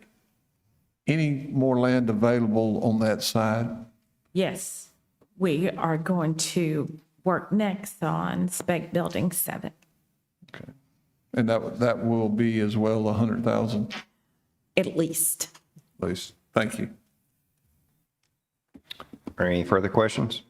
any more land available on that side? Yes, we are going to work next on spec building 7. Okay. And that will be as well 100,000? At least. At least. Thank you. Are any further questions?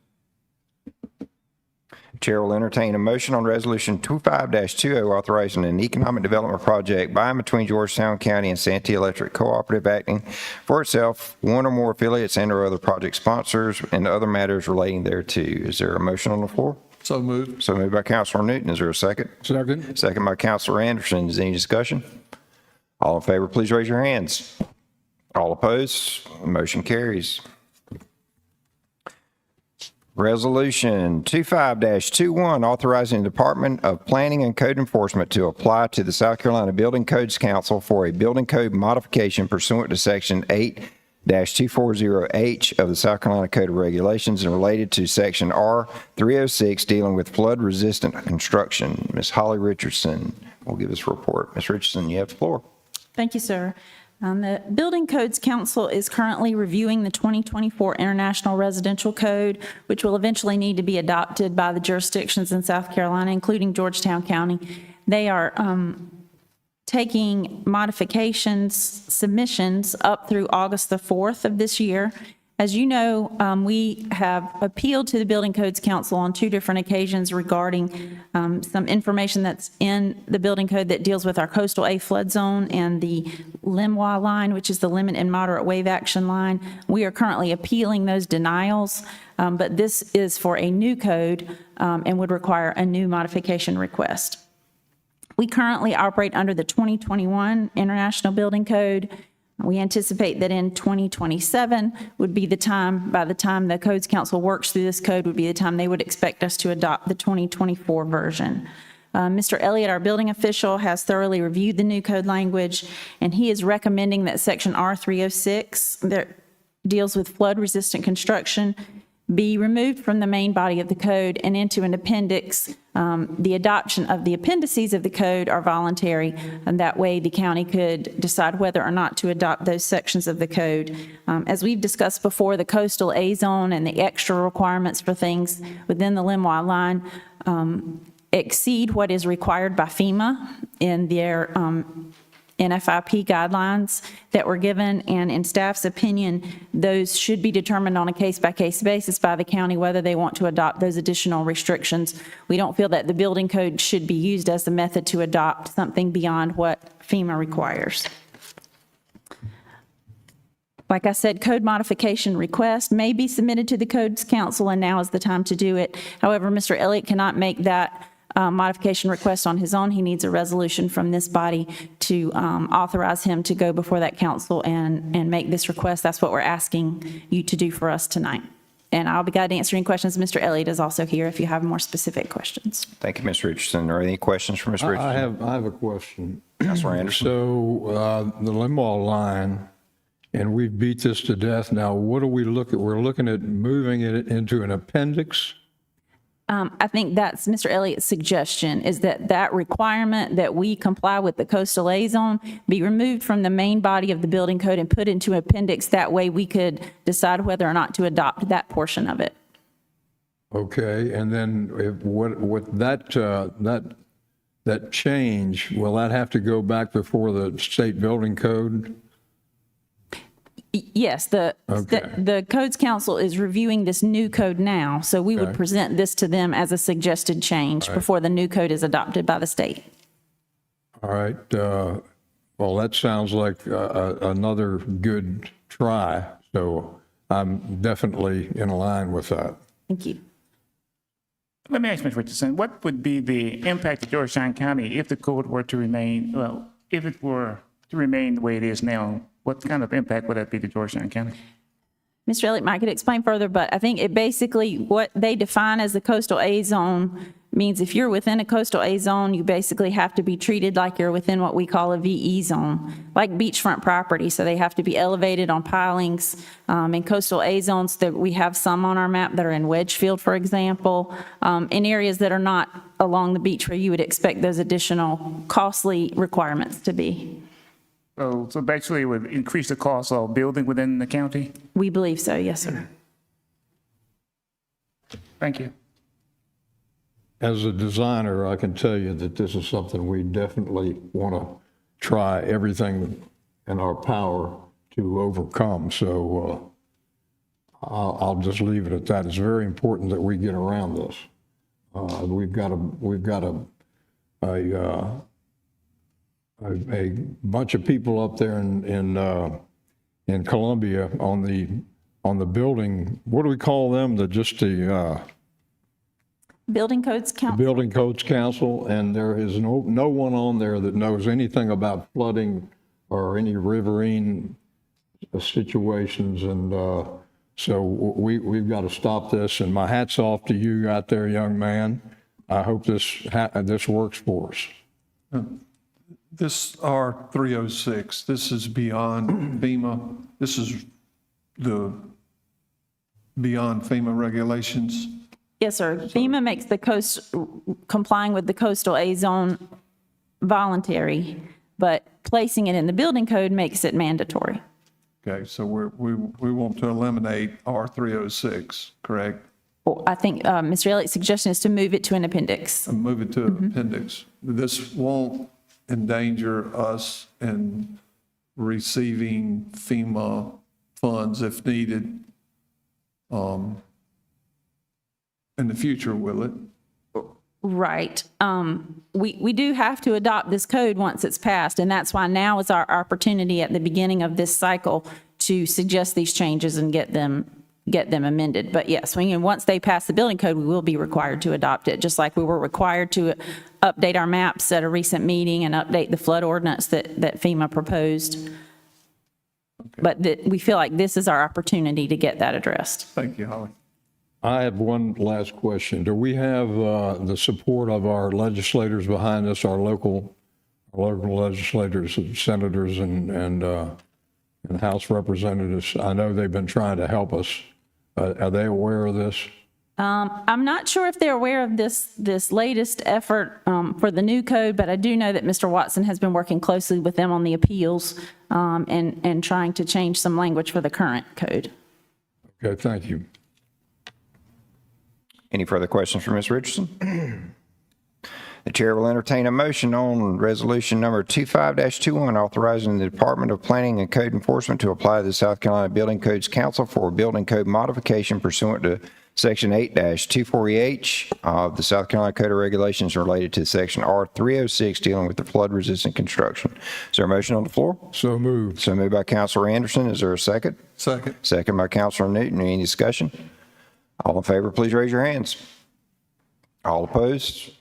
Chair will entertain a motion on Resolution 25-20, authorizing an economic development project by and between Georgetown County and Santee Electric Cooperative, acting for itself, one or more affiliates, and/or other project sponsors, and other matters relating thereto. Is there a motion on the floor? So moved. So moved by Councilor Newton. Is there a second? Second. Second by Councilor Anderson. Is there any discussion? All in favor, please raise your hands. All opposed? Motion carries. Resolution 25-21, authorizing the Department of Planning and Code Enforcement to apply to the South Carolina Building Codes Council for a building code modification pursuant to Section 8-240H of the South Carolina Code of Regulations and related to Section R306 dealing with flood-resistant construction. Ms. Holly Richardson will give us a report. Ms. Richardson, you have the floor. Thank you, sir. The Building Codes Council is currently reviewing the 2024 International Residential Code, which will eventually need to be adopted by the jurisdictions in South Carolina, including Georgetown County. They are taking modifications, submissions up through August the 4th of this year. As you know, we have appealed to the Building Codes Council on 2 different occasions regarding some information that's in the building code that deals with our coastal A flood zone and the LMWA line, which is the limit and moderate wave action line. We are currently appealing those denials, but this is for a new code and would require a new modification request. We currently operate under the 2021 International Building Code. We anticipate that in 2027 would be the time, by the time the Codes Council works through this code, would be the time they would expect us to adopt the 2024 version. Mr. Elliott, our building official, has thoroughly reviewed the new code language, and he is recommending that Section R306, that deals with flood-resistant construction, be removed from the main body of the code and into an appendix. The adoption of the appendices of the code are voluntary, and that way the county could decide whether or not to adopt those sections of the code. As we've discussed before, the coastal A zone and the extra requirements for things within the Limois line exceed what is required by FEMA in their NFIP guidelines that were given, and in staff's opinion, those should be determined on a case-by-case basis by the county whether they want to adopt those additional restrictions. We don't feel that the building code should be used as the method to adopt something beyond what FEMA requires. Like I said, code modification request may be submitted to the Codes Council, and now is the time to do it. However, Mr. Elliott cannot make that modification request on his own. He needs a resolution from this body to authorize him to go before that council and make this request. That's what we're asking you to do for us tonight. And I'll be glad to answer any questions. Mr. Elliott is also here if you have more specific questions. Thank you, Ms. Richardson. Are there any questions for Ms. Richardson? I have a question. Councilor Anderson. So the Limois line, and we've beat this to death now. What do we look at? We're looking at moving it into an appendix? I think that's Mr. Elliott's suggestion, is that that requirement that we comply with the coastal A zone be removed from the main body of the building code and put into an appendix. That way we could decide whether or not to adopt that portion of it. Okay, and then with that change, will that have to go back before the state building code? Yes, the Codes Council is reviewing this new code now, so we would present this to them as a suggested change before the new code is adopted by the state. All right. Well, that sounds like another good try, so I'm definitely in line with that. Thank you. Let me ask Ms. Richardson, what would be the impact of Georgetown County if the code were to remain, well, if it were to remain the way it is now? What kind of impact would that be to Georgetown County? Mr. Elliott might could explain further, but I think it basically, what they define as the coastal A zone means if you're within a coastal A zone, you basically have to be treated like you're within what we call a VE zone, like beachfront property. So they have to be elevated on pilings. In coastal A zones, that we have some on our map that are in Wedgefield, for example, in areas that are not along the beach where you would expect those additional costly requirements to be. So basically it would increase the cost of building within the county? We believe so, yes, sir. Thank you. As a designer, I can tell you that this is something we definitely want to try everything in our power to overcome. So I'll just leave it at that. It's very important that we get around this. We've got a bunch of people up there in Columbia on the building. What do we call them? Building Codes Council. The Building Codes Council, and there is no one on there that knows anything about flooding or any riverine situations, and so we've got to stop this. And my hat's off to you out there, young man. I hope this works for us. This R306, this is beyond FEMA. This is the beyond FEMA regulations. Yes, sir. FEMA makes complying with the coastal A zone voluntary, but placing it in the building code makes it mandatory. Okay, so we want to eliminate R306, correct? Well, I think Mr. Elliott's suggestion is to move it to an appendix. Move it to an appendix. This won't endanger us in receiving FEMA funds if needed in the future, will it? Right. We do have to adopt this code once it's passed, and that's why now is our opportunity at the beginning of this cycle to suggest these changes and get them amended. But yes, once they pass the building code, we will be required to adopt it, just like we were required to update our maps at a recent meeting and update the flood ordinance that FEMA proposed. But we feel like this is our opportunity to get that addressed. Thank you, Holly. I have one last question. Do we have the support of our legislators behind us, our local legislators, senators, and House representatives? I know they've been trying to help us. Are they aware of this? I'm not sure if they're aware of this latest effort for the new code, but I do know that Mr. Watson has been working closely with them on the appeals and trying to change some language for the current code. Okay, thank you. Any further questions for Ms. Richardson? The chair will entertain a motion on resolution number 25-21, authorizing the Department of Planning and Code Enforcement to apply to the South Carolina Building Codes Council for a building code modification pursuant to Section 8-240H of the South Carolina Code of Regulations related to Section R306 dealing with the flood-resistant construction. Is there a motion on the floor? So moved. So moved by Councilor Anderson. Is there a second? Second. Second by Councilor Newton. Any discussion? All in favor, please raise your hands. All opposed?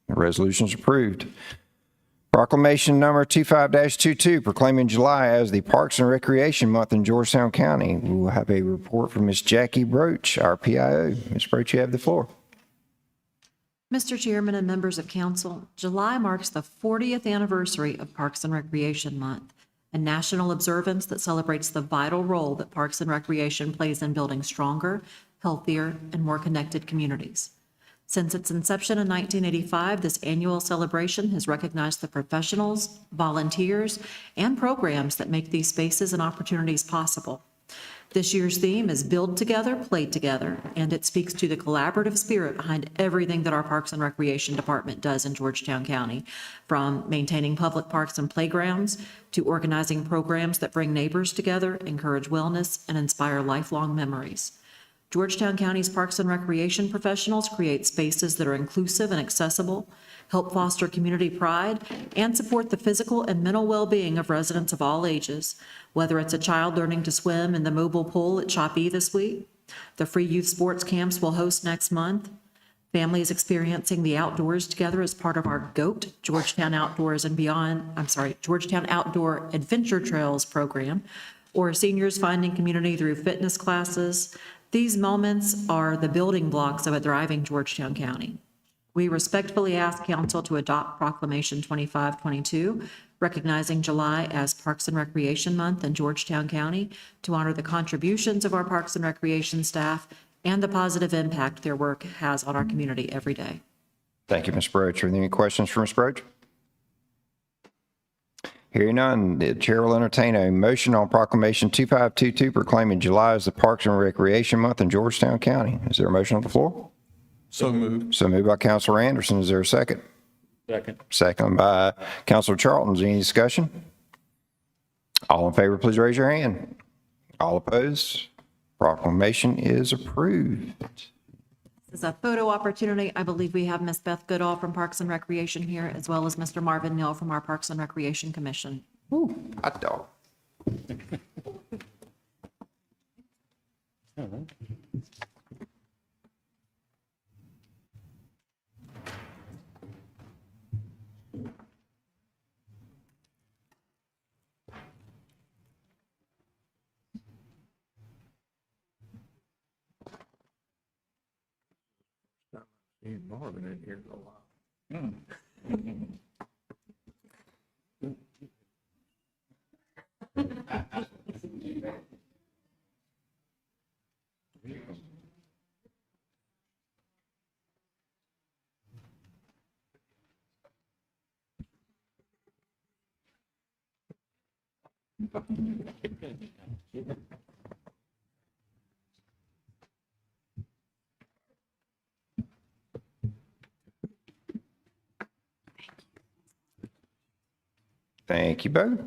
The resolution is approved. Proclamation number 25-22, proclaiming July as the Parks and Recreation Month in Georgetown County. We will have a report from Ms. Jackie Broach, our PIO. Ms. Broach, you have the floor. Mr. Chairman and members of council, July marks the 40th anniversary of Parks and Recreation Month, a national observance that celebrates the vital role that Parks and Recreation plays in building stronger, healthier, and more connected communities. Since its inception in 1985, this annual celebration has recognized the professionals, volunteers, and programs that make these spaces and opportunities possible. This year's theme is Build Together, Play Together, and it speaks to the collaborative spirit behind everything that our Parks and Recreation Department does in Georgetown County, from maintaining public parks and playgrounds to organizing programs that bring neighbors together, encourage wellness, and inspire lifelong memories. Georgetown County's Parks and Recreation professionals create spaces that are inclusive and accessible, help foster community pride, and support the physical and mental well-being of residents of all ages, whether it's a child learning to swim in the mobile pool at Shop E this week, the free youth sports camps we'll host next month, families experiencing the outdoors together as part of our GOAT, Georgetown Outdoors and Beyond, Georgetown Outdoor Adventure Trails program, or seniors finding community through fitness classes. These moments are the building blocks of a thriving Georgetown County. We respectfully ask Council to adopt Proclamation 2522, recognizing July as Parks and Recreation Month in Georgetown County to honor the contributions of our Parks and Recreation staff and the positive impact their work has on our community every day. Thank you, Ms. Broach. Are there any questions for Ms. Broach? Hearing none, the chair will entertain a motion on Proclamation 2522 proclaiming July as the Parks and Recreation Month in Georgetown County. Is there a motion on the floor? So moved. So moved by Councilor Anderson. Is there a second? Second. Second by Councilor Charlton. Is there any discussion? All in favor, please raise your hand. All opposed? Proclamation is approved. This is a photo opportunity. I believe we have Ms. Beth Goodall from Parks and Recreation here, as well as Mr. Marvin Neal from our Parks and Recreation Commission. Ooh, hot dog. Marvin in here for a while. Thank you both.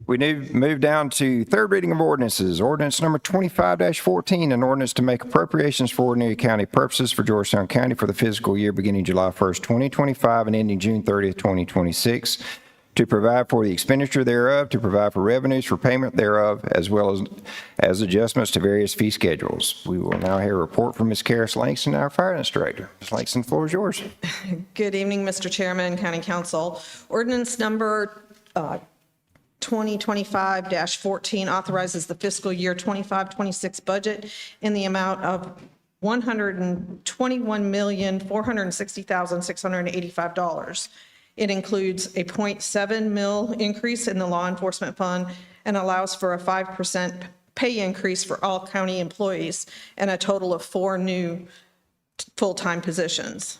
We move down to third reading of ordinances. Ordinance number 25-14, an ordinance to make appropriations for ordinary county purposes for Georgetown County for the fiscal year beginning July 1st, 2025 and ending June 30th, 2026, to provide for the expenditure thereof, to provide for revenues for payment thereof, as well as adjustments to various fee schedules. We will now hear a report from Ms. Karis Langston, our Finance Director. Ms. Langston, the floor is yours. Good evening, Mr. Chairman, County Council. Ordinance number 2025-14 authorizes the fiscal year 25-26 budget in the amount of $121,460,685. It includes a 0.7 mil increase in the law enforcement fund and allows for a 5% pay increase for all county employees and a total of 4 new full-time positions.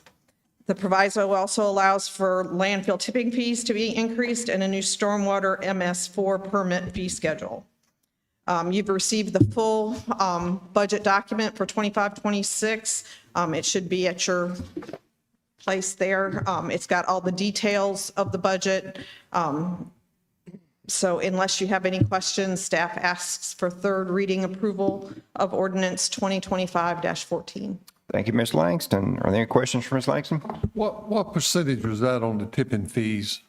The proviso also allows for landfill tipping fees to be increased and a new stormwater MS4 permit fee schedule. You've received the full budget document for 25-26. It should be at your place there. It's got all the details of the budget. So unless you have any questions, staff asks for third reading approval of ordinance 2025-14. Thank you, Ms. Langston. Are there any questions for Ms. Langston? What percentage was that on the tipping fees,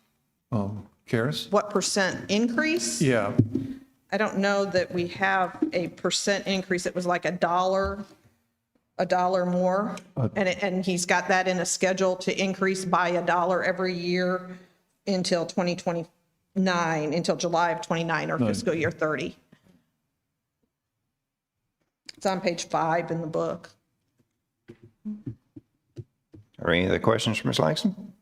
Karis? What percent increase? Yeah. I don't know that we have a percent increase. It was like $1 more. And he's got that in a schedule to increase by $1 every year until 2029, until July of 29 or fiscal year 30. It's on page 5 in the book. Are any other questions for Ms. Langston?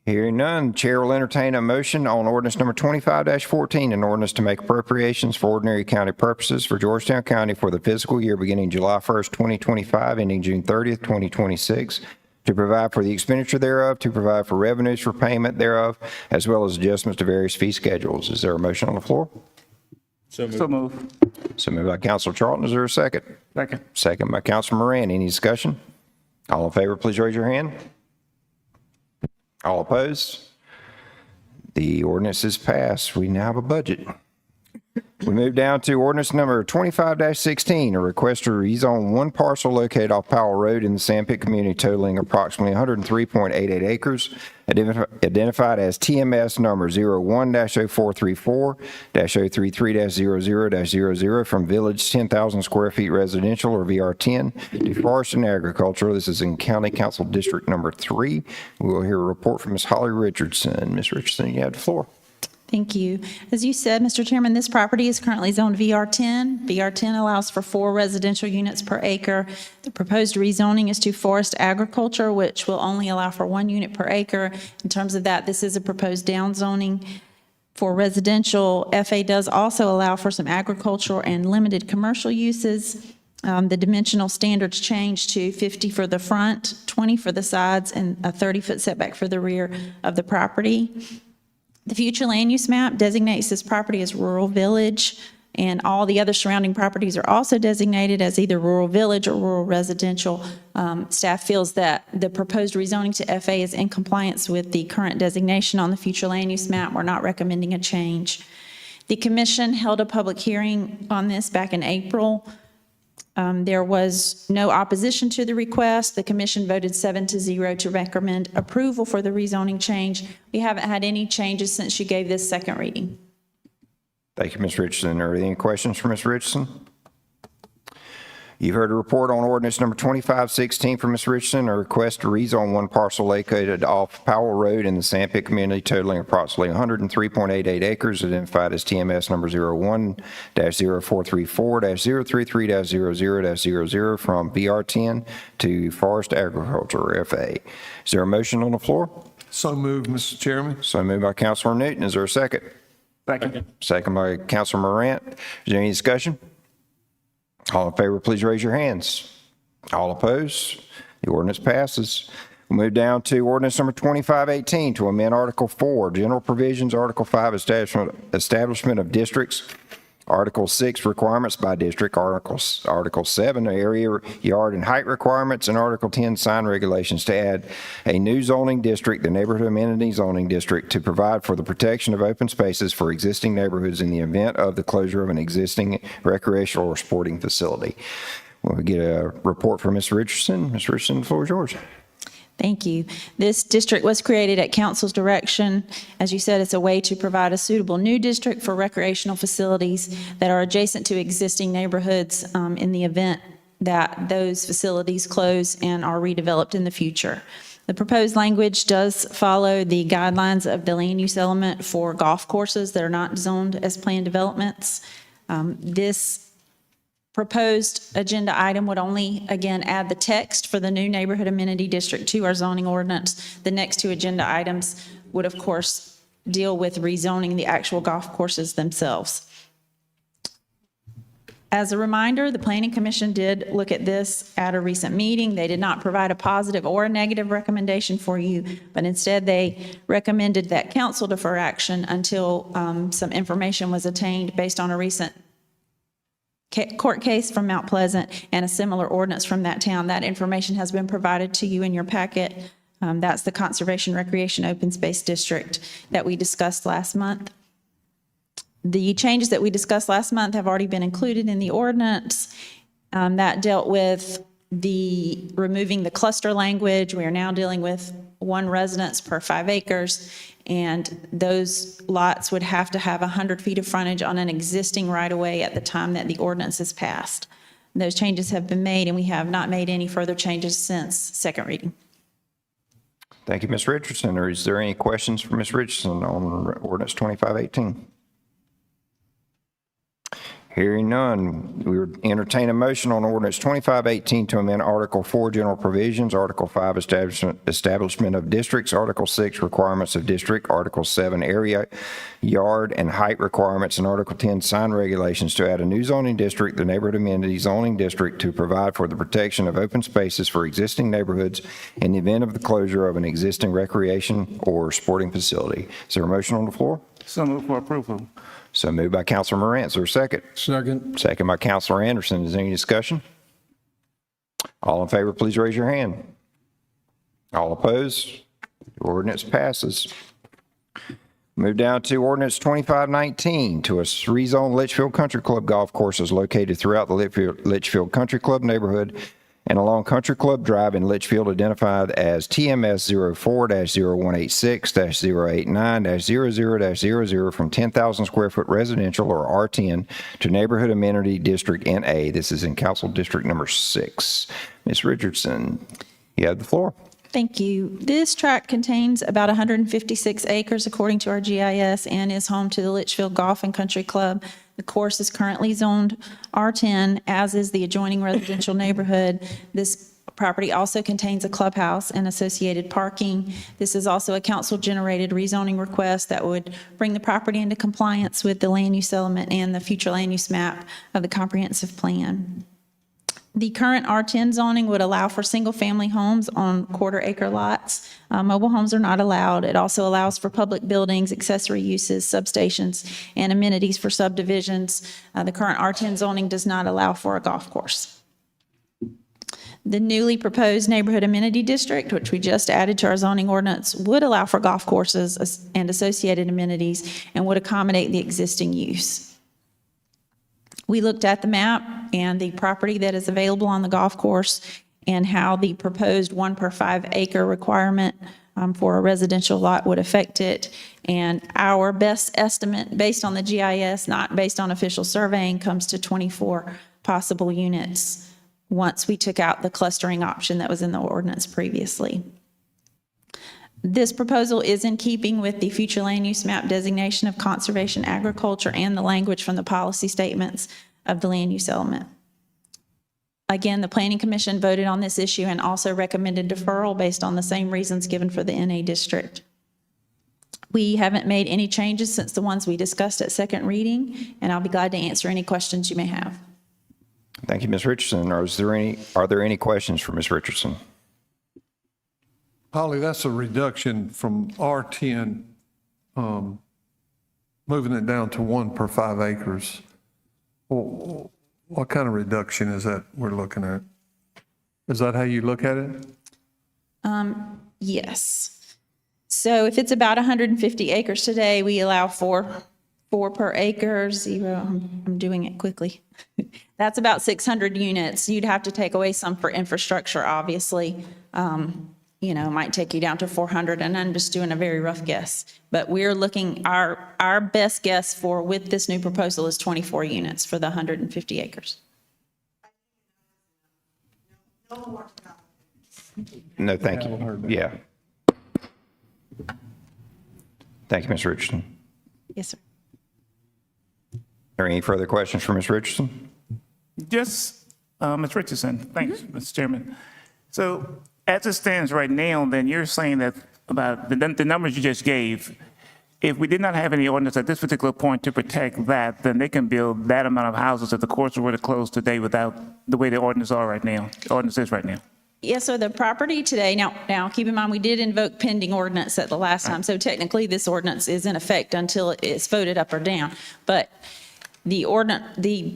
Hearing none, Chair will entertain a motion on ordinance number 25-14, an ordinance to make appropriations for ordinary county purposes for Georgetown County for the fiscal year beginning July 1st, 2025, ending June 30th, 2026, to provide for the expenditure thereof, to provide for revenues for payment thereof, as well as adjustments to various fee schedules. Is there a motion on the floor? So moved. So moved by Councilor Charlton. Is there a second? Second. Second by Councilor Moran. Any discussion? All in favor, please raise your hand. All opposed? The ordinance is passed. We now have a budget. We move down to ordinance number 25-16, a request to rezone one parcel located off Powell Road in the Sandpit community totaling approximately 103.88 acres, identified as TMS number 01-0434-033-00-00 from Village 10,000 square feet residential or VR10 to Forest and Agricultural. This is in County Council District number 3. We will hear a report from Ms. Holly Richardson. Ms. Richardson, you have the floor. Thank you. As you said, Mr. Chairman, this property is currently zoned VR10. VR10 allows for 4 residential units per acre. The proposed rezoning is to forest agriculture, which will only allow for 1 unit per acre. In terms of that, this is a proposed downzoning. For residential, FA does also allow for some agricultural and limited commercial uses. The dimensional standards change to 50 for the front, 20 for the sides, and a 30-foot setback for the rear of the property. The future land use map designates this property as rural village, and all the other surrounding properties are also designated as either rural village or rural residential. Staff feels that the proposed rezoning to FA is in compliance with the current designation on the future land use map. We're not recommending a change. The commission held a public hearing on this back in April. There was no opposition to the request. The commission voted 7-0 to recommend approval for the rezoning change. We haven't had any changes since you gave this second reading. Thank you, Ms. Richardson. Are there any questions for Ms. Richardson? You've heard a report on ordinance number 25-16 from Ms. Richardson, a request to rezone one parcel located off Powell Road in the Sandpit community totaling approximately 103.88 acres, identified as TMS number 01-0434-033-00-00 from VR10 to Forest Agriculture, FA. Is there a motion on the floor? So moved, Mr. Chairman. So moved by Councilor Newton. Is there a second? Second. Second by Councilor Morant. Is there any discussion? All in favor, please raise your hands. All opposed? The ordinance passes. We'll move down to ordinance number 25-18 to amend Article 4, General Provisions, Article 5, Establishment of Districts, Article 6, Requirements by District, Article 7, Area, Yard, and Height Requirements, and Article 10, Sign Regulations to add a new zoning district, the Neighborhood Amenity Zoning District, to provide for the protection of open spaces for existing neighborhoods in the event of the closure of an existing recreational or sporting facility. We'll get a report from Ms. Richardson. Ms. Richardson, the floor is yours. Thank you. This district was created at council's direction. As you said, it's a way to provide a suitable new district for recreational facilities that are adjacent to existing neighborhoods in the event that those facilities close and are redeveloped in the future. The proposed language does follow the guidelines of the land use element for golf courses that are not zoned as planned developments. This proposed agenda item would only, again, add the text for the new neighborhood amenity district to our zoning ordinance. The next two agenda items would, of course, deal with rezoning the actual golf courses themselves. As a reminder, the Planning Commission did look at this at a recent meeting. They did not provide a positive or a negative recommendation for you, but instead they recommended that council defer action until some information was attained based on a recent court case from Mount Pleasant and a similar ordinance from that town. That information has been provided to you in your packet. That's the Conservation Recreation Open Space District that we discussed last month. The changes that we discussed last month have already been included in the ordinance. That dealt with removing the cluster language. We are now dealing with 1 residence per 5 acres, and those lots would have to have 100 feet of frontage on an existing right-of-way at the time that the ordinance is passed. Those changes have been made, and we have not made any further changes since second reading. Thank you, Ms. Richardson. Or is there any questions for Ms. Richardson on ordinance 2518? Hearing none, we would entertain a motion on ordinance 2518 to amend Article 4 General Provisions, Article 5 Establishment of Districts, Article 6 Requirements of District, Article 7 Area, Yard, and Height Requirements, and Article 10 Sign Regulations to add a new zoning district, the Neighborhood Amenity Zoning District, to provide for the protection of open spaces for existing neighborhoods in the event of the closure of an existing recreation or sporting facility. Is there a motion on the floor? So moved for approval. So moved by Councilor Morant. Is there a second? Second. Second by Councilor Anderson. Is there any discussion? All in favor, please raise your hand. All opposed? The ordinance passes. Move down to ordinance 2519 to rezone Litchfield Country Club golf courses located throughout the Litchfield Country Club neighborhood and along Country Club Drive in Litchfield, identified as TMS 04-0186-089-00-00 from 10,000 square foot residential or R10 to Neighborhood Amenity District NA. This is in Council District number 6. Ms. Richardson, you have the floor. Thank you. This tract contains about 156 acres according to our GIS and is home to the Litchfield Golf and Country Club. The course is currently zoned R10, as is the adjoining residential neighborhood. This property also contains a clubhouse and associated parking. This is also a council-generated rezoning request that would bring the property into compliance with the land use element and the future land use map of the comprehensive plan. The current R10 zoning would allow for single-family homes on quarter-acre lots. Mobile homes are not allowed. It also allows for public buildings, accessory uses, substations, and amenities for subdivisions. The current R10 zoning does not allow for a golf course. The newly proposed neighborhood amenity district, which we just added to our zoning ordinance, would allow for golf courses and associated amenities and would accommodate the existing use. We looked at the map and the property that is available on the golf course and how the proposed 1 per 5 acre requirement for a residential lot would affect it. And our best estimate based on the GIS, not based on official surveying, comes to 24 possible units once we took out the clustering option that was in the ordinance previously. This proposal is in keeping with the future land use map designation of conservation agriculture and the language from the policy statements of the land use element. Again, the Planning Commission voted on this issue and also recommended deferral based on the same reasons given for the NA district. We haven't made any changes since the ones we discussed at second reading, and I'll be glad to answer any questions you may have. Thank you, Ms. Richardson. Are there any questions for Ms. Richardson? Holly, that's a reduction from R10, moving it down to 1 per 5 acres. Well, what kind of reduction is that we're looking at? Is that how you look at it? Yes. So if it's about 150 acres today, we allow 4 per acre, 0, I'm doing it quickly. That's about 600 units. You'd have to take away some for infrastructure, obviously. It might take you down to 400, and I'm just doing a very rough guess. But we're looking, our best guess with this new proposal is 24 units for the 150 acres. No, thank you. Yeah. Thank you, Ms. Richardson. Yes, sir. Are there any further questions for Ms. Richardson? Just, Ms. Richardson, thanks, Mr. Chairman. So as it stands right now, then you're saying that about the numbers you just gave, if we did not have any ordinance at this particular point to protect that, then they can build that amount of houses if the courts were to close today without the way the ordinance are right now, ordinance is right now. Yeah, so the property today, now keep in mind, we did invoke pending ordinance at the last time, so technically this ordinance is in effect until it's voted up or down. But the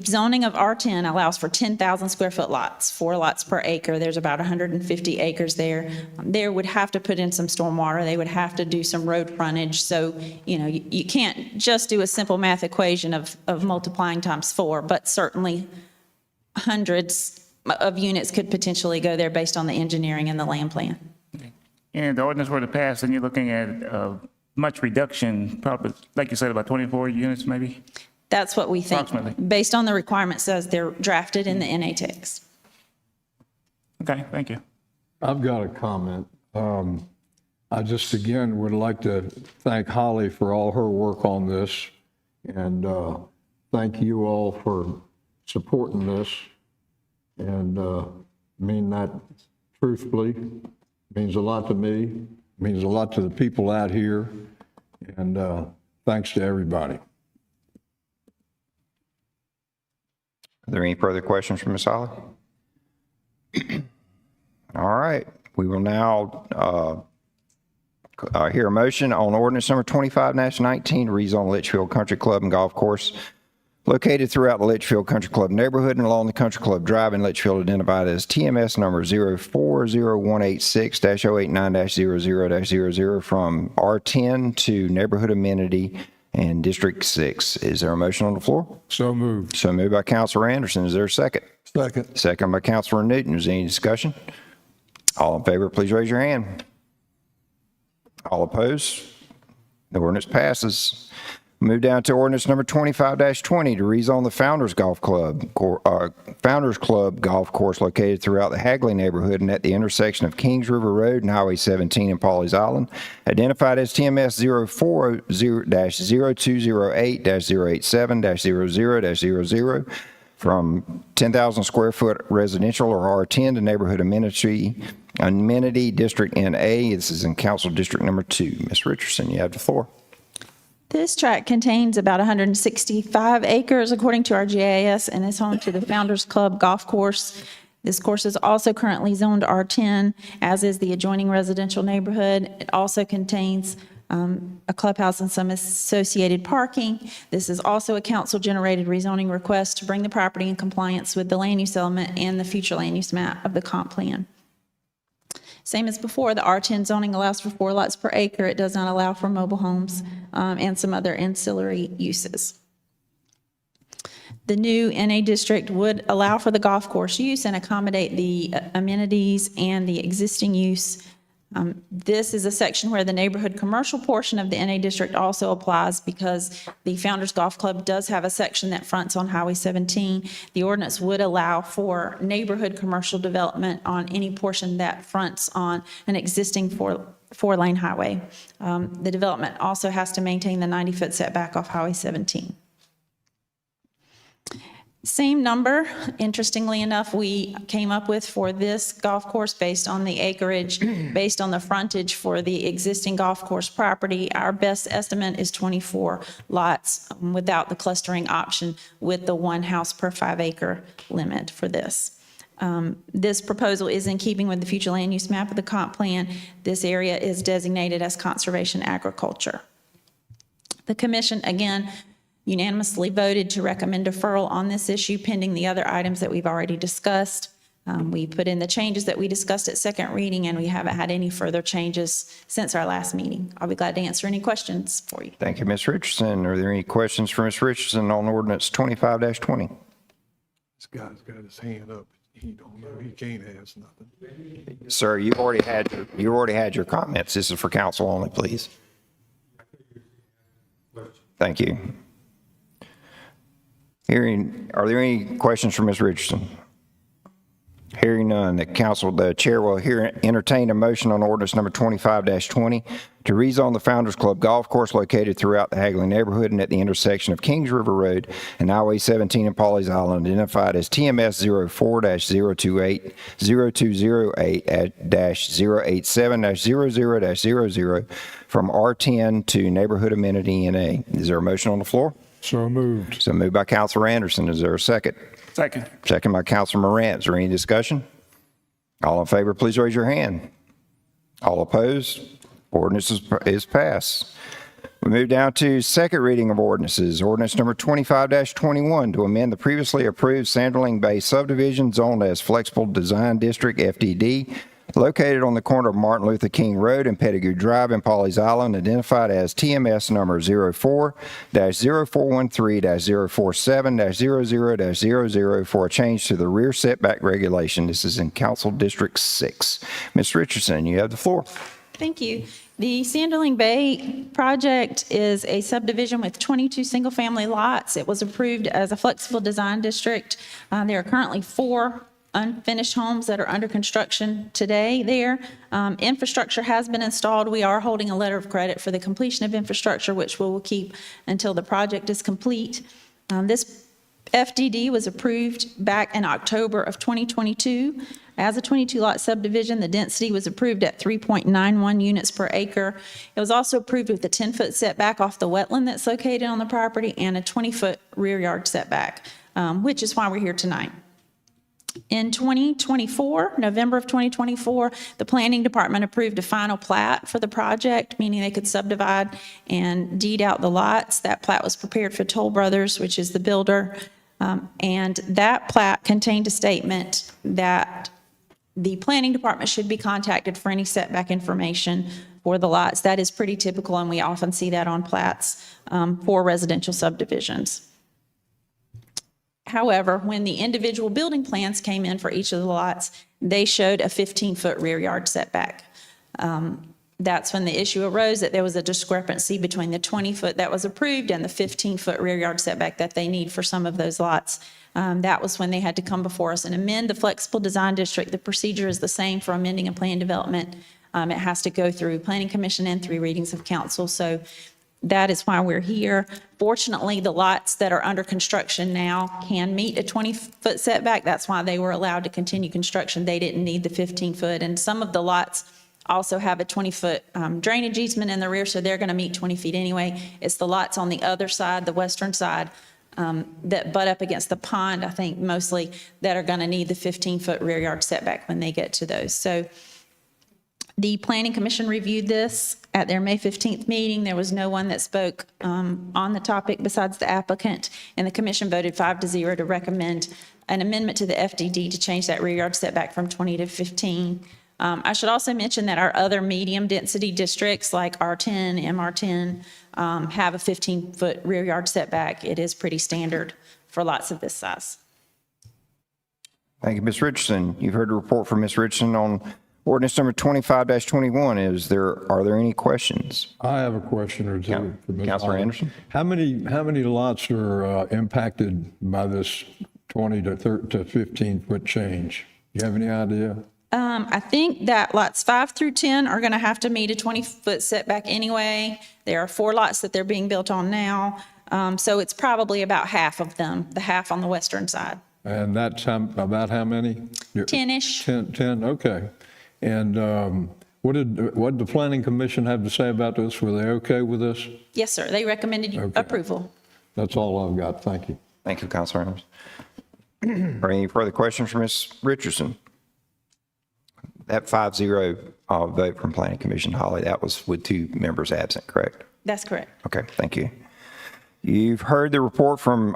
zoning of R10 allows for 10,000 square foot lots, 4 lots per acre. There's about 150 acres there. There would have to put in some stormwater. They would have to do some road frontage. So, you can't just do a simple math equation of multiplying times 4, but certainly hundreds of units could potentially go there based on the engineering and the land plan. And the ordinance were to pass, and you're looking at much reduction, probably, like you said, about 24 units maybe? That's what we think, Approximately. based on the requirements as they're drafted in the NA text. Okay, thank you. I've got a comment. I just, again, would like to thank Holly for all her work on this, and thank you all for supporting this, and mean that truthfully. Means a lot to me, means a lot to the people out here, and thanks to everybody. Are there any further questions for Ms. Holly? All right, we will now hear a motion on ordinance number 25-19 to rezone Litchfield Country Club and Golf Course located throughout the Litchfield Country Club neighborhood and along the Country Club Drive in Litchfield, identified as TMS number 040186-089-00-00 from R10 to neighborhood amenity and District 6. Is there a motion on the floor? So moved. So moved by Councilor Anderson. Is there a second? Second. Second by Councilor Newton. Is there any discussion? All in favor, please raise your hand. All opposed? The ordinance passes. Move down to ordinance number 25-20 to rezone the Founders Club Golf Course located throughout the Hagley neighborhood and at the intersection of Kings River Road and Highway 17 in Pawleys Island, identified as TMS 040208-087-00-00 from 10,000 square foot residential or R10 to neighborhood amenity District NA. This is in Council District number 2. Ms. Richardson, you have the floor. This tract contains about 165 acres according to our GIS, and is home to the Founders Club Golf Course. This course is also currently zoned R10, as is the adjoining residential neighborhood. It also contains a clubhouse and some associated parking. This is also a council-generated rezoning request to bring the property in compliance with the land use element and the future land use map of the comp plan. Same as before, the R10 zoning allows for 4 lots per acre. It does not allow for mobile homes and some other ancillary uses. The new NA district would allow for the golf course use and accommodate the amenities and the existing use. This is a section where the neighborhood commercial portion of the NA district also applies, because the Founders Golf Club does have a section that fronts on Highway 17. The ordinance would allow for neighborhood commercial development on any portion that fronts on an existing four-lane highway. The development also has to maintain the 90-foot setback off Highway 17. Same number, interestingly enough, we came up with for this golf course based on the acreage, based on the frontage for the existing golf course property. Our best estimate is 24 lots without the clustering option, with the 1 house per 5 acre limit for this. This proposal is in keeping with the future land use map of the comp plan. This area is designated as conservation agriculture. The commission, again, unanimously voted to recommend deferral on this issue pending the other items that we've already discussed. We put in the changes that we discussed at second reading, and we haven't had any further changes since our last meeting. I'll be glad to answer any questions for you. Thank you, Ms. Richardson. Are there any questions for Ms. Richardson on ordinance 25-20? This guy's got his hand up. He don't know. He can't ask nothing. Sir, you already had your comments. This is for council only, please. Thank you. Are there any questions for Ms. Richardson? Hearing none, the chair will entertain a motion on ordinance number 25-20 to rezone the Founders Club Golf Course located throughout the Hagley neighborhood and at the intersection of Kings River Road and Highway 17 in Pawleys Island, identified as TMS 04-0228-0208-087-00-00 from R10 to Neighborhood Amenity NA. Is there a motion on the floor? So moved. So moved by Councilor Anderson. Is there a second? Second. Second by Councilor Morant. Is there any discussion? All in favor, please raise your hand. All opposed? Ordinance is passed. We move down to second reading of ordinances. Ordinance number 25-21 to amend the previously approved Sanderling Bay subdivision zoned as Flexible Design District FDD, located on the corner of Martin Luther King Road and Pettigrew Drive in Pawleys Island, identified as TMS number 04-0413-047-00-00 for a change to the rear setback regulation. This is in Council District 6. Ms. Richardson, you have the floor. Thank you. The Sanderling Bay project is a subdivision with 22 single-family lots. It was approved as a flexible design district. There are currently 4 unfinished homes that are under construction today there. Infrastructure has been installed. We are holding a letter of credit for the completion of infrastructure, which we will keep until the project is complete. This FDD was approved back in October of 2022. As a 22-lot subdivision, the density was approved at 3.91 units per acre. It was also approved with a 10-foot setback off the wetland that's located on the property and a 20-foot rear yard setback, which is why we're here tonight. In 2024, November of 2024, the planning department approved a final plat for the project, meaning they could subdivide and deed out the lots. That plat was prepared for Toll Brothers, which is the builder. And that plat contained a statement that the planning department should be contacted for any setback information for the lots. That is pretty typical, and we often see that on plats for residential subdivisions. However, when the individual building plans came in for each of the lots, they showed a 15-foot rear yard setback. That's when the issue arose that there was a discrepancy between the 20-foot that was approved and the 15-foot rear yard setback that they need for some of those lots. That was when they had to come before us and amend the flexible design district. The procedure is the same for amending a plan development. It has to go through Planning Commission and 3 readings of council. So that is why we're here. Fortunately, the lots that are under construction now can meet a 20-foot setback. That's why they were allowed to continue construction. They didn't need the 15-foot. And some of the lots also have a 20-foot drainage easement in the rear, so they're going to meet 20 feet anyway. It's the lots on the other side, the western side, that butt up against the pond, I think mostly, that are going to need the 15-foot rear yard setback when they get to those. So the Planning Commission reviewed this at their May 15th meeting. There was no one that spoke on the topic besides the applicant, and the commission voted 5-0 to recommend an amendment to the FDD to change that rear yard setback from 20 to 15. I should also mention that our other medium density districts like R10, MR10 have a 15-foot rear yard setback. It is pretty standard for lots of this size. Thank you, Ms. Richardson. You've heard a report from Ms. Richardson on ordinance number 25-21. Are there any questions? I have a question or two. for Ms. Councilor Holland. Anderson? How many lots are impacted by this 20 to 15-foot change? Do you have any idea? I think that lots 5 through 10 are going to have to meet a 20-foot setback anyway. There are 4 lots that they're being built on now. So it's probably about half of them, the half on the western side. And that's about how many? 10-ish. 10, okay. And what did the Planning Commission have to say about this? Were they okay with this? Yes, sir. They recommended approval. That's all I've got. Thank you. Thank you, Councilor Anderson. Are any further questions for Ms. Richardson? That 5-0 vote from Planning Commission, Holly, that was with 2 members absent, correct? That's correct. Okay, thank you. You've heard the report from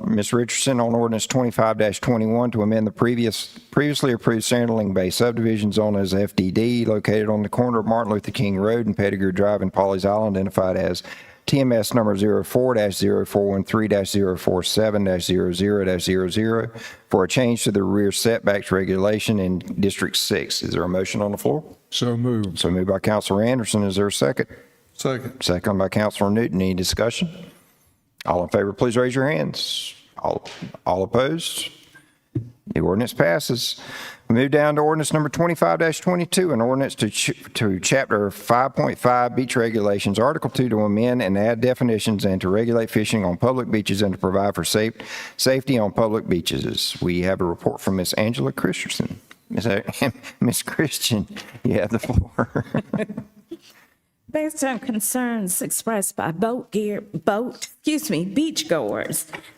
Ms. Richardson on ordinance 25-21 to amend the previously approved Sanderling Bay subdivision zone as FDD, located on the corner of Martin Luther King Road and Pettigrew Drive in Pawleys Island, identified as TMS number 04-0413-047-00-00 for a change to the rear setbacks regulation in District 6. Is there a motion on the floor? So moved. So moved by Councilor Anderson. Is there a second? Second. Second by Councilor Newton. Any discussion? All in favor, please raise your hands. All opposed? The ordinance passes. We move down to ordinance number 25-22, an ordinance to chapter 5.5 beach regulations, article 2, to amend and add definitions and to regulate fishing on public beaches and to provide for safety on public beaches. We have a report from Miss Angela Christensen. Miss Christian, you have the floor. Based on concerns expressed by beachgoers,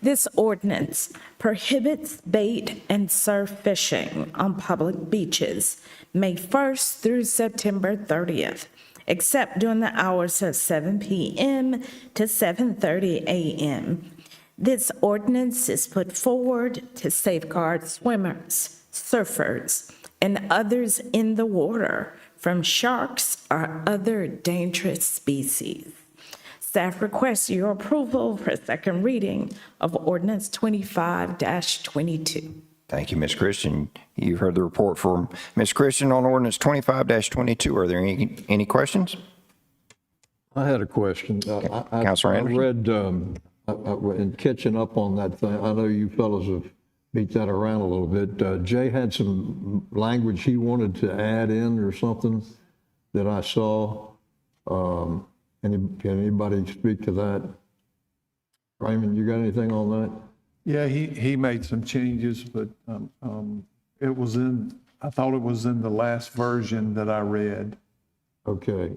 this ordinance prohibits bait and surf fishing on public beaches May 1st through September 30th, except during the hours of 7 p.m. to 7:30 a.m. This ordinance is put forward to safeguard swimmers, surfers, and others in the water from sharks or other dangerous species. Staff requests your approval for second reading of ordinance 25-22. Thank you, Ms. Christian. You've heard the report from Ms. Christian on ordinance 25-22. Are there any questions? I had a question. Councilor I Anderson? read, in catching up on that thing, I know you fellows have beat that around a little bit. Jay had some language he wanted to add in or something that I saw. Can anybody speak to that? Raymond, you got anything on that? Yeah, he made some changes, but it was I thought it was in the last version that I read. Okay,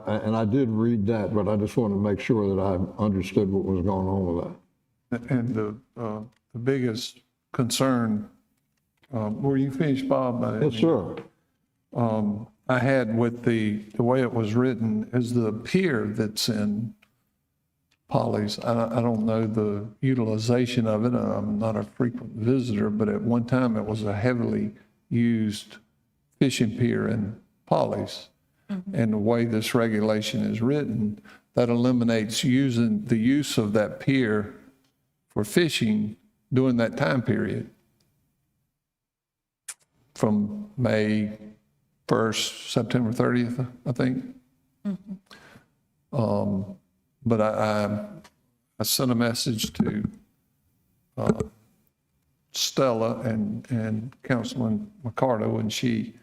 and I did read that, but I just wanted to make sure that I understood what was going on with that. And the biggest concern, were you finished, Bob? Yes, sir. I had with the way it was written is the pier that's in Polly's. I don't know the utilization of it. I'm not a frequent visitor, but at one time it was a heavily used fishing pier in Polly's. Mm-hmm. And the way this regulation is written, that eliminates using the use of that pier for fishing during that time period from May 1st, September 30th, I think. Mm-hmm. But I sent a message to Stella and Councilman McCardo, and she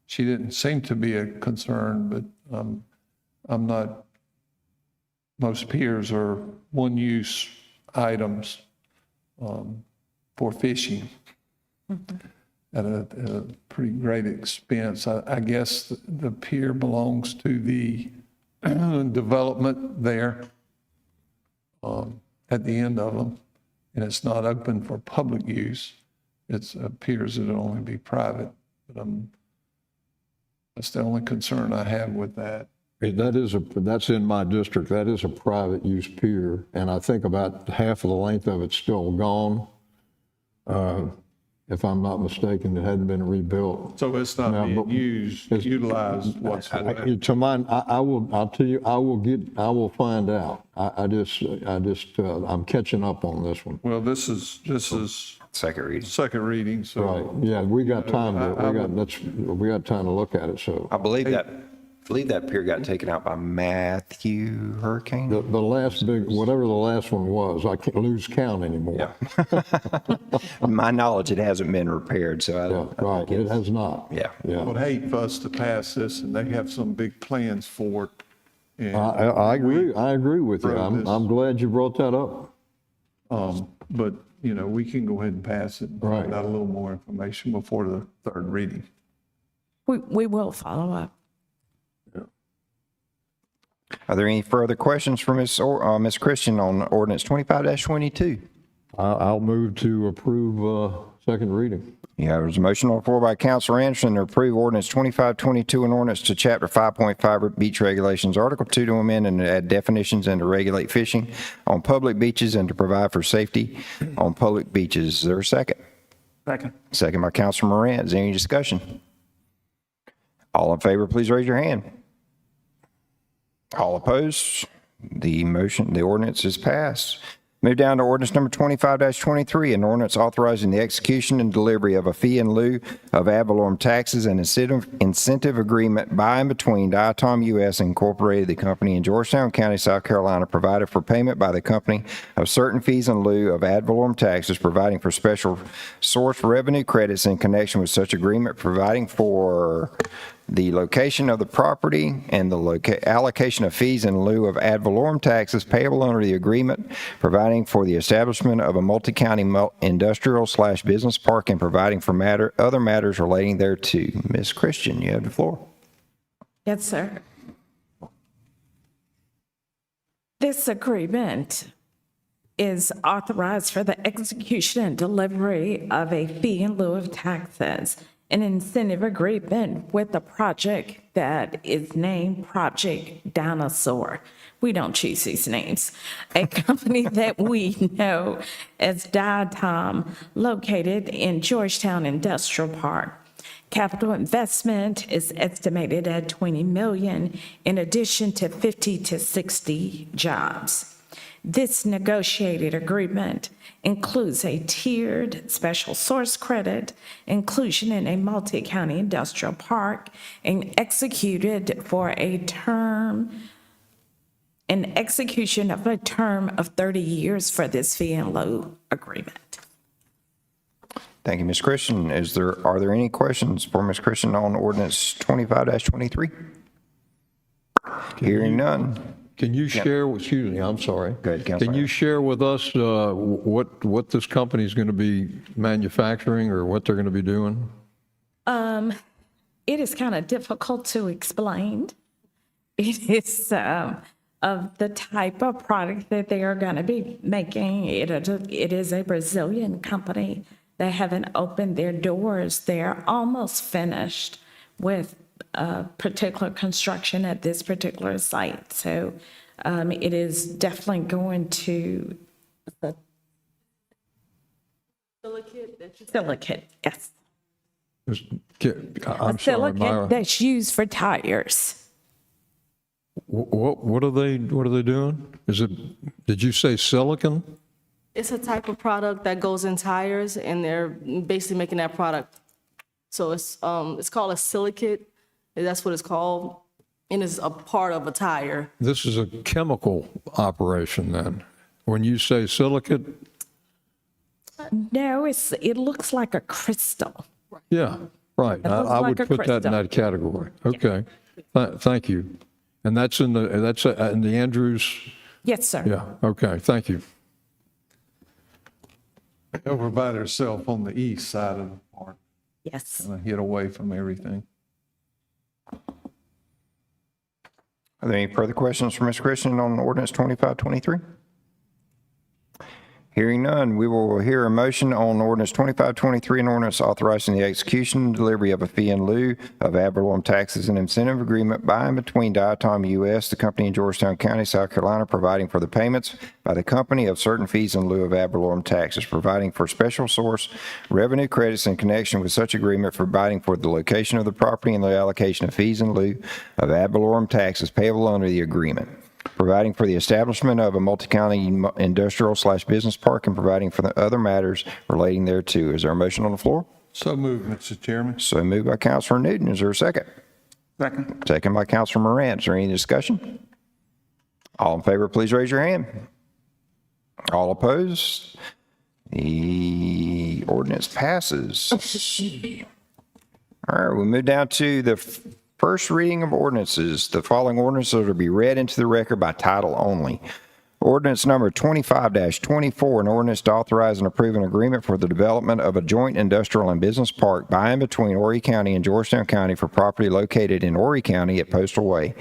didn't seem to be a concern, but I'm not, most piers are one-use items for fishing at a pretty great expense. I guess the pier belongs to the development there at the end of them, and it's not open for public use. It appears it'll only be private, but that's the only concern I have with that. That's in my district. That is a private use pier, and I think about half of the length of it's still gone. If I'm not mistaken, it hadn't been rebuilt. So it's not being utilized whatsoever. To mine, I'll tell you, I will find out. I'm catching up on this one. Well, this is second reading. Second reading, so. Right, yeah, we got time we got time to look at it, so. I believe that pier got taken out by Matthew Hurricane. The last whatever the last one was, I can't lose count anymore. Yeah. My knowledge, it hasn't been repaired, so I don't. Yeah, right, it has not. Yeah. I would hate for us to pass this and they have some big plans for it. And I agree with you. I'm glad you brought that up. But, we can go ahead and pass it. Right. Find out a little more information before the third reading. We will follow up. Are there any further questions for Ms. Christian on ordinance 25-22? I'll move to approve second reading. Yeah, there's a motion on the floor by Councilor Anderson to approve ordinance 25-22, an ordinance to chapter 5.5 beach regulations, article 2, to amend and add definitions and to regulate fishing on public beaches and to provide for safety on public beaches. Is there a second? Second. Second by Councilor Moran. Is there any discussion? All in favor, please raise your hand. All opposed? The ordinance is passed. Move down to ordinance number 25-23, an ordinance authorizing the execution and delivery of a fee in lieu of ad valorem taxes and incentive agreement by and between Diatom U.S. Incorporated, the company in Georgetown County, South Carolina, provided for payment by the company of certain fees in lieu of ad valorem taxes, providing for special source revenue credits in connection with such agreement, providing for the location of the property and the allocation of fees in lieu of ad valorem taxes payable under the agreement, providing for the establishment of a multi-county industrial/business park, and providing for other matters relating thereto. Ms. Christian, you have the floor. Yes, sir. This agreement is authorized for the execution and delivery of a fee in lieu of taxes, an incentive agreement with a project that is named Project Dinosaur. We don't choose these names. A company that we know as Diatom, located in Georgetown Industrial Park. Capital investment is estimated at $20 million, in addition to 50 to 60 jobs. This negotiated agreement includes a tiered special source credit, inclusion in a multi-county industrial park, and executed for a term, an execution of a term of 30 years for this fee in lieu agreement. Thank you, Ms. Christian. Are there any questions for Ms. Christian on ordinance 25-23? Hearing none. Can you share, excuse me, I'm sorry. Go ahead, Councilor. Can you share with us what this company is going to be manufacturing or what they're going to be doing? It is kind of difficult to explain. It is of the type of product that they are going to be making. It is a Brazilian company. They haven't opened their doors. They're almost finished with particular construction at this particular site. So it is definitely going to silicate, yes. I'm sorry, Silicate Myra. that's used for tires. What are they doing? Did you say silicon? It's a type of product that goes in tires, and they're basically making that product. So it's called a silicate. That's what it's called, and it's a part of a tire. This is a chemical operation then. When you say silicate? No, it looks like a crystal. Yeah, right. I would like a put that in crystal. that category. Okay. Thank you. And that's in the Andrews? Yes, sir. Yeah, okay, thank you. Over by herself on the east side of the park. Yes. Kind of hid away from everything. Are there any further questions for Ms. Christian on ordinance 25-23? Hearing none, we will hear a motion on ordinance 25-23, an ordinance authorizing the execution and delivery of a fee in lieu of ad valorem taxes and incentive agreement by and between Diatom U.S., the company in Georgetown County, South Carolina, providing for the payments by the company of certain fees in lieu of ad valorem taxes, providing for special source revenue credits in connection with such agreement, providing for the location of the property and the allocation of fees in lieu of ad valorem taxes payable under the agreement, providing for the establishment of a multi-county industrial/business park, and providing for the other matters relating thereto. Is there a motion on the floor? So moved, Mr. Chairman. So moved by Councilor Newton. Is there a second? Second. Second by Councilor Moran. Is there any discussion? All in favor, please raise your hand. All opposed? The ordinance passes. All right, we move down to the first reading of ordinances. The following ordinances are to be read into the record by title only. Ordinance number 25-24, an ordinance to authorize and approve an agreement for the development of a joint industrial and business park by and between Horry County and Georgetown County for property located in Horry County at Postal Way,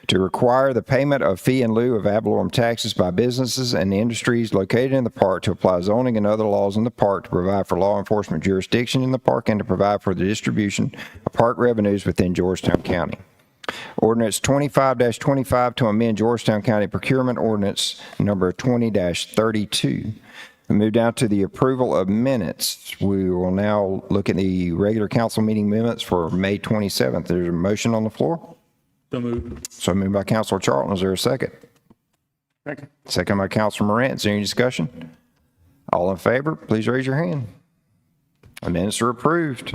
to require the payment of fee in lieu of ad valorem taxes by businesses and industries located in the park, to apply zoning and other laws in the park, to provide for law enforcement jurisdiction in the park, and to provide for the distribution of park revenues within Georgetown County. Ordinance 25-25 to amend Georgetown County Procurement Ordinance number 20-32. We move down to the approval of minutes. We will now look at the regular council meeting minutes for May 27th. There's a motion on the floor. So moved. So moved by Councilor Charlton. Is there a second? Second by Counselor Morant. Is there any discussion? All in favor, please raise your hand. The minutes are approved.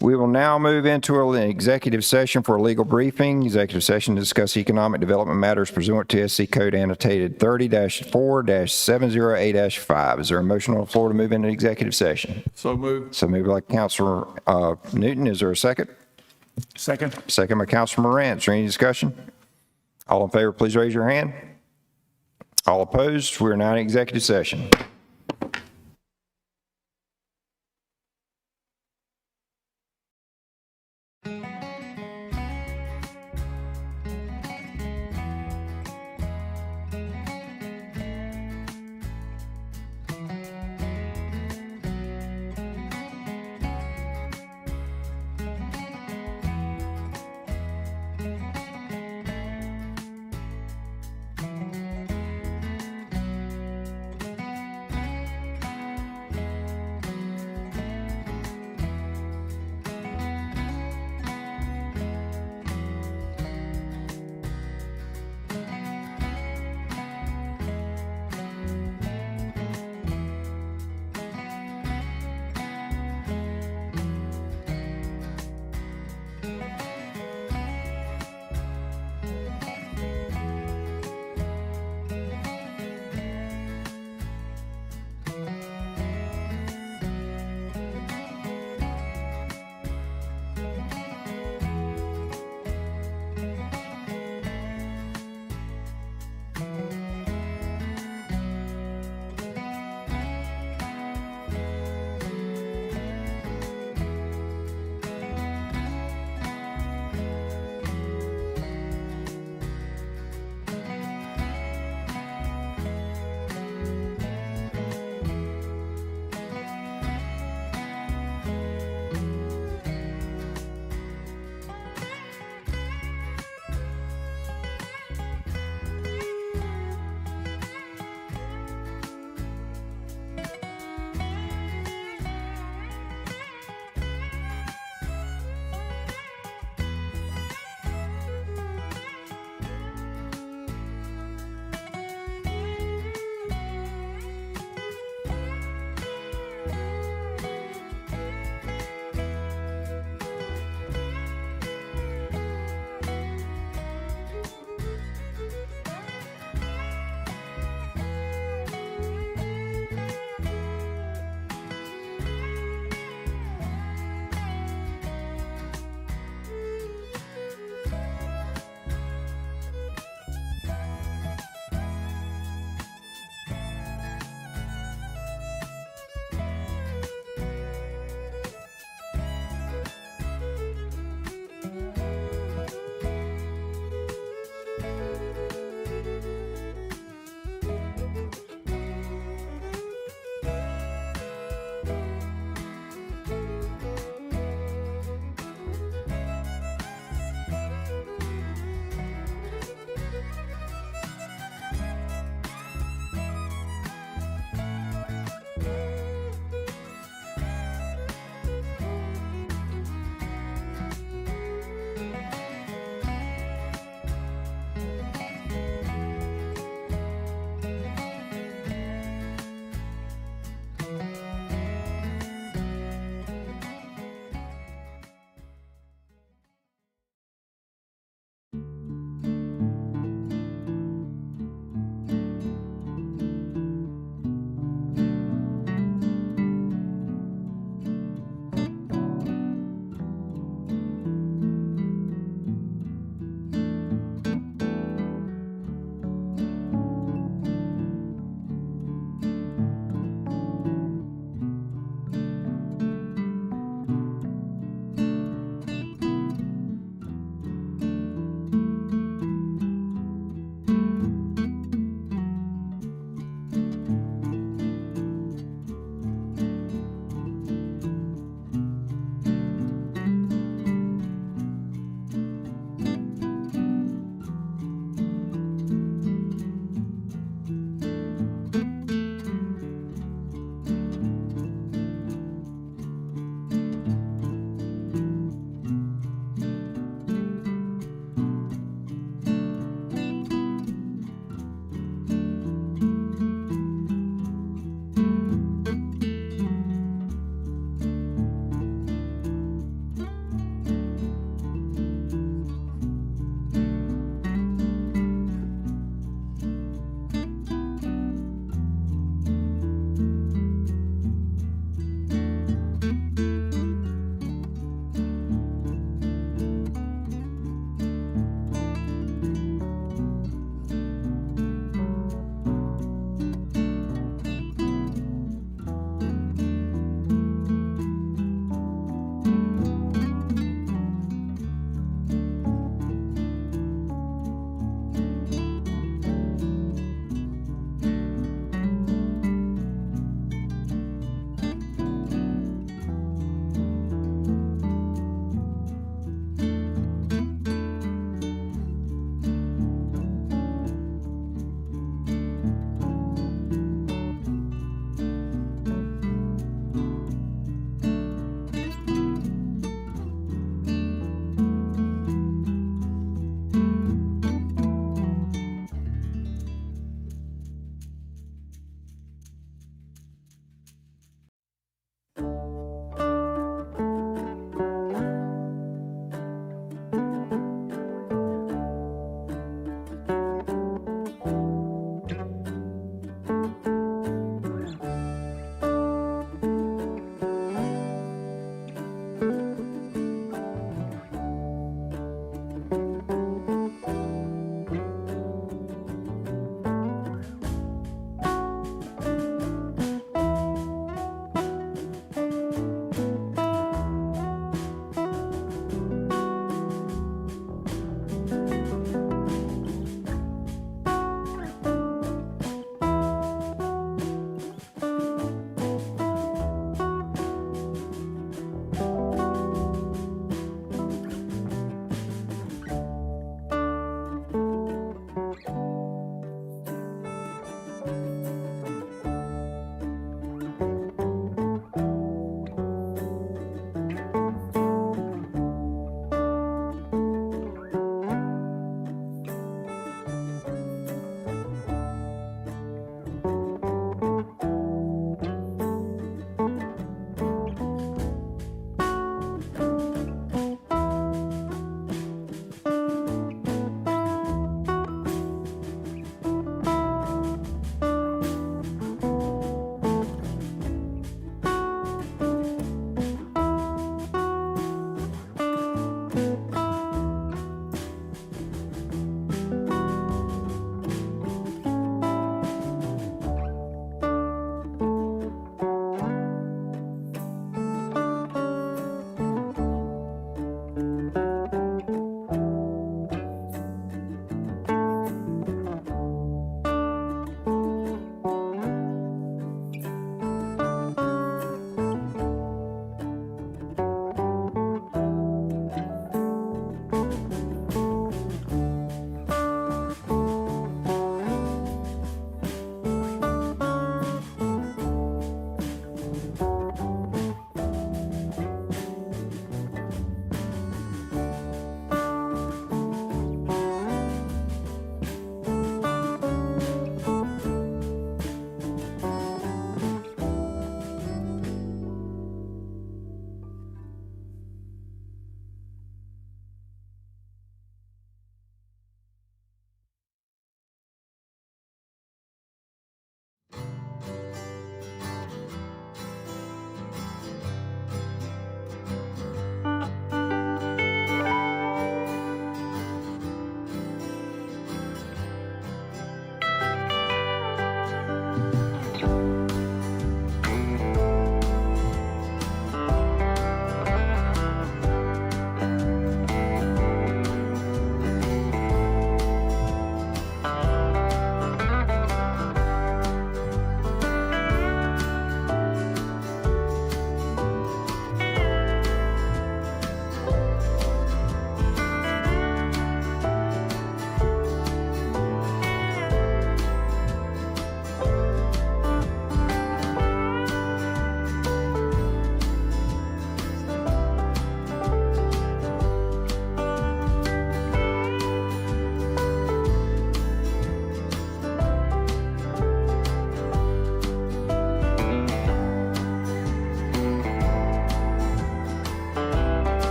We will now move into an executive session for a legal briefing. Executive session to discuss economic development matters pursuant to SC Code annotated 30-4-708-5. Is there a motion on the floor to move into executive session? So moved. So moved by Counselor Newton. Is there a second? Second. Second by Counselor Morant. Is there any discussion? All in favor, please raise your hand. All opposed? We are now in executive session.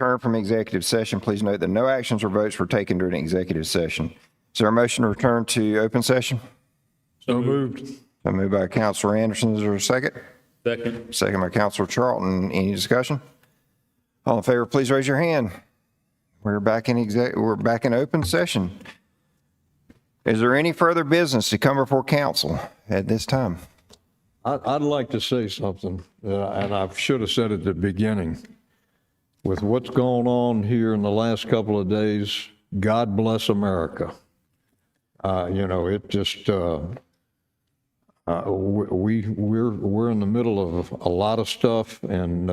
Return from executive session, please note that no actions or votes were taken during executive session. Is there a motion to return to open session? So moved. So moved by Counselor Anderson. Is there a second? Second. Second by Counselor Charlton. Any discussion? All in favor, please raise your hand. We're back in open session. Is there any further business to come before council at this time? I'd like to say something, and I should have said it at the beginning. With what's going on here in the last couple of days, God bless America. It just, we're in the middle of a lot of stuff, and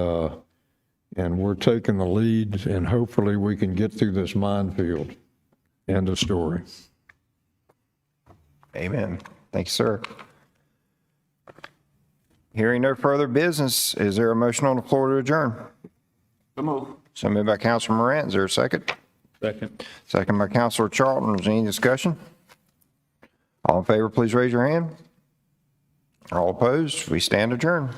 we're taking the lead, and hopefully we can get through this minefield. End of story. Amen. Thank you, sir. Hearing no further business, is there a motion on the floor to adjourn? So moved by Counselor Morant. Is there a second? Second. Second by Counselor Charlton. Is there any discussion? All in favor, please raise your hand. All opposed, we stand adjourned.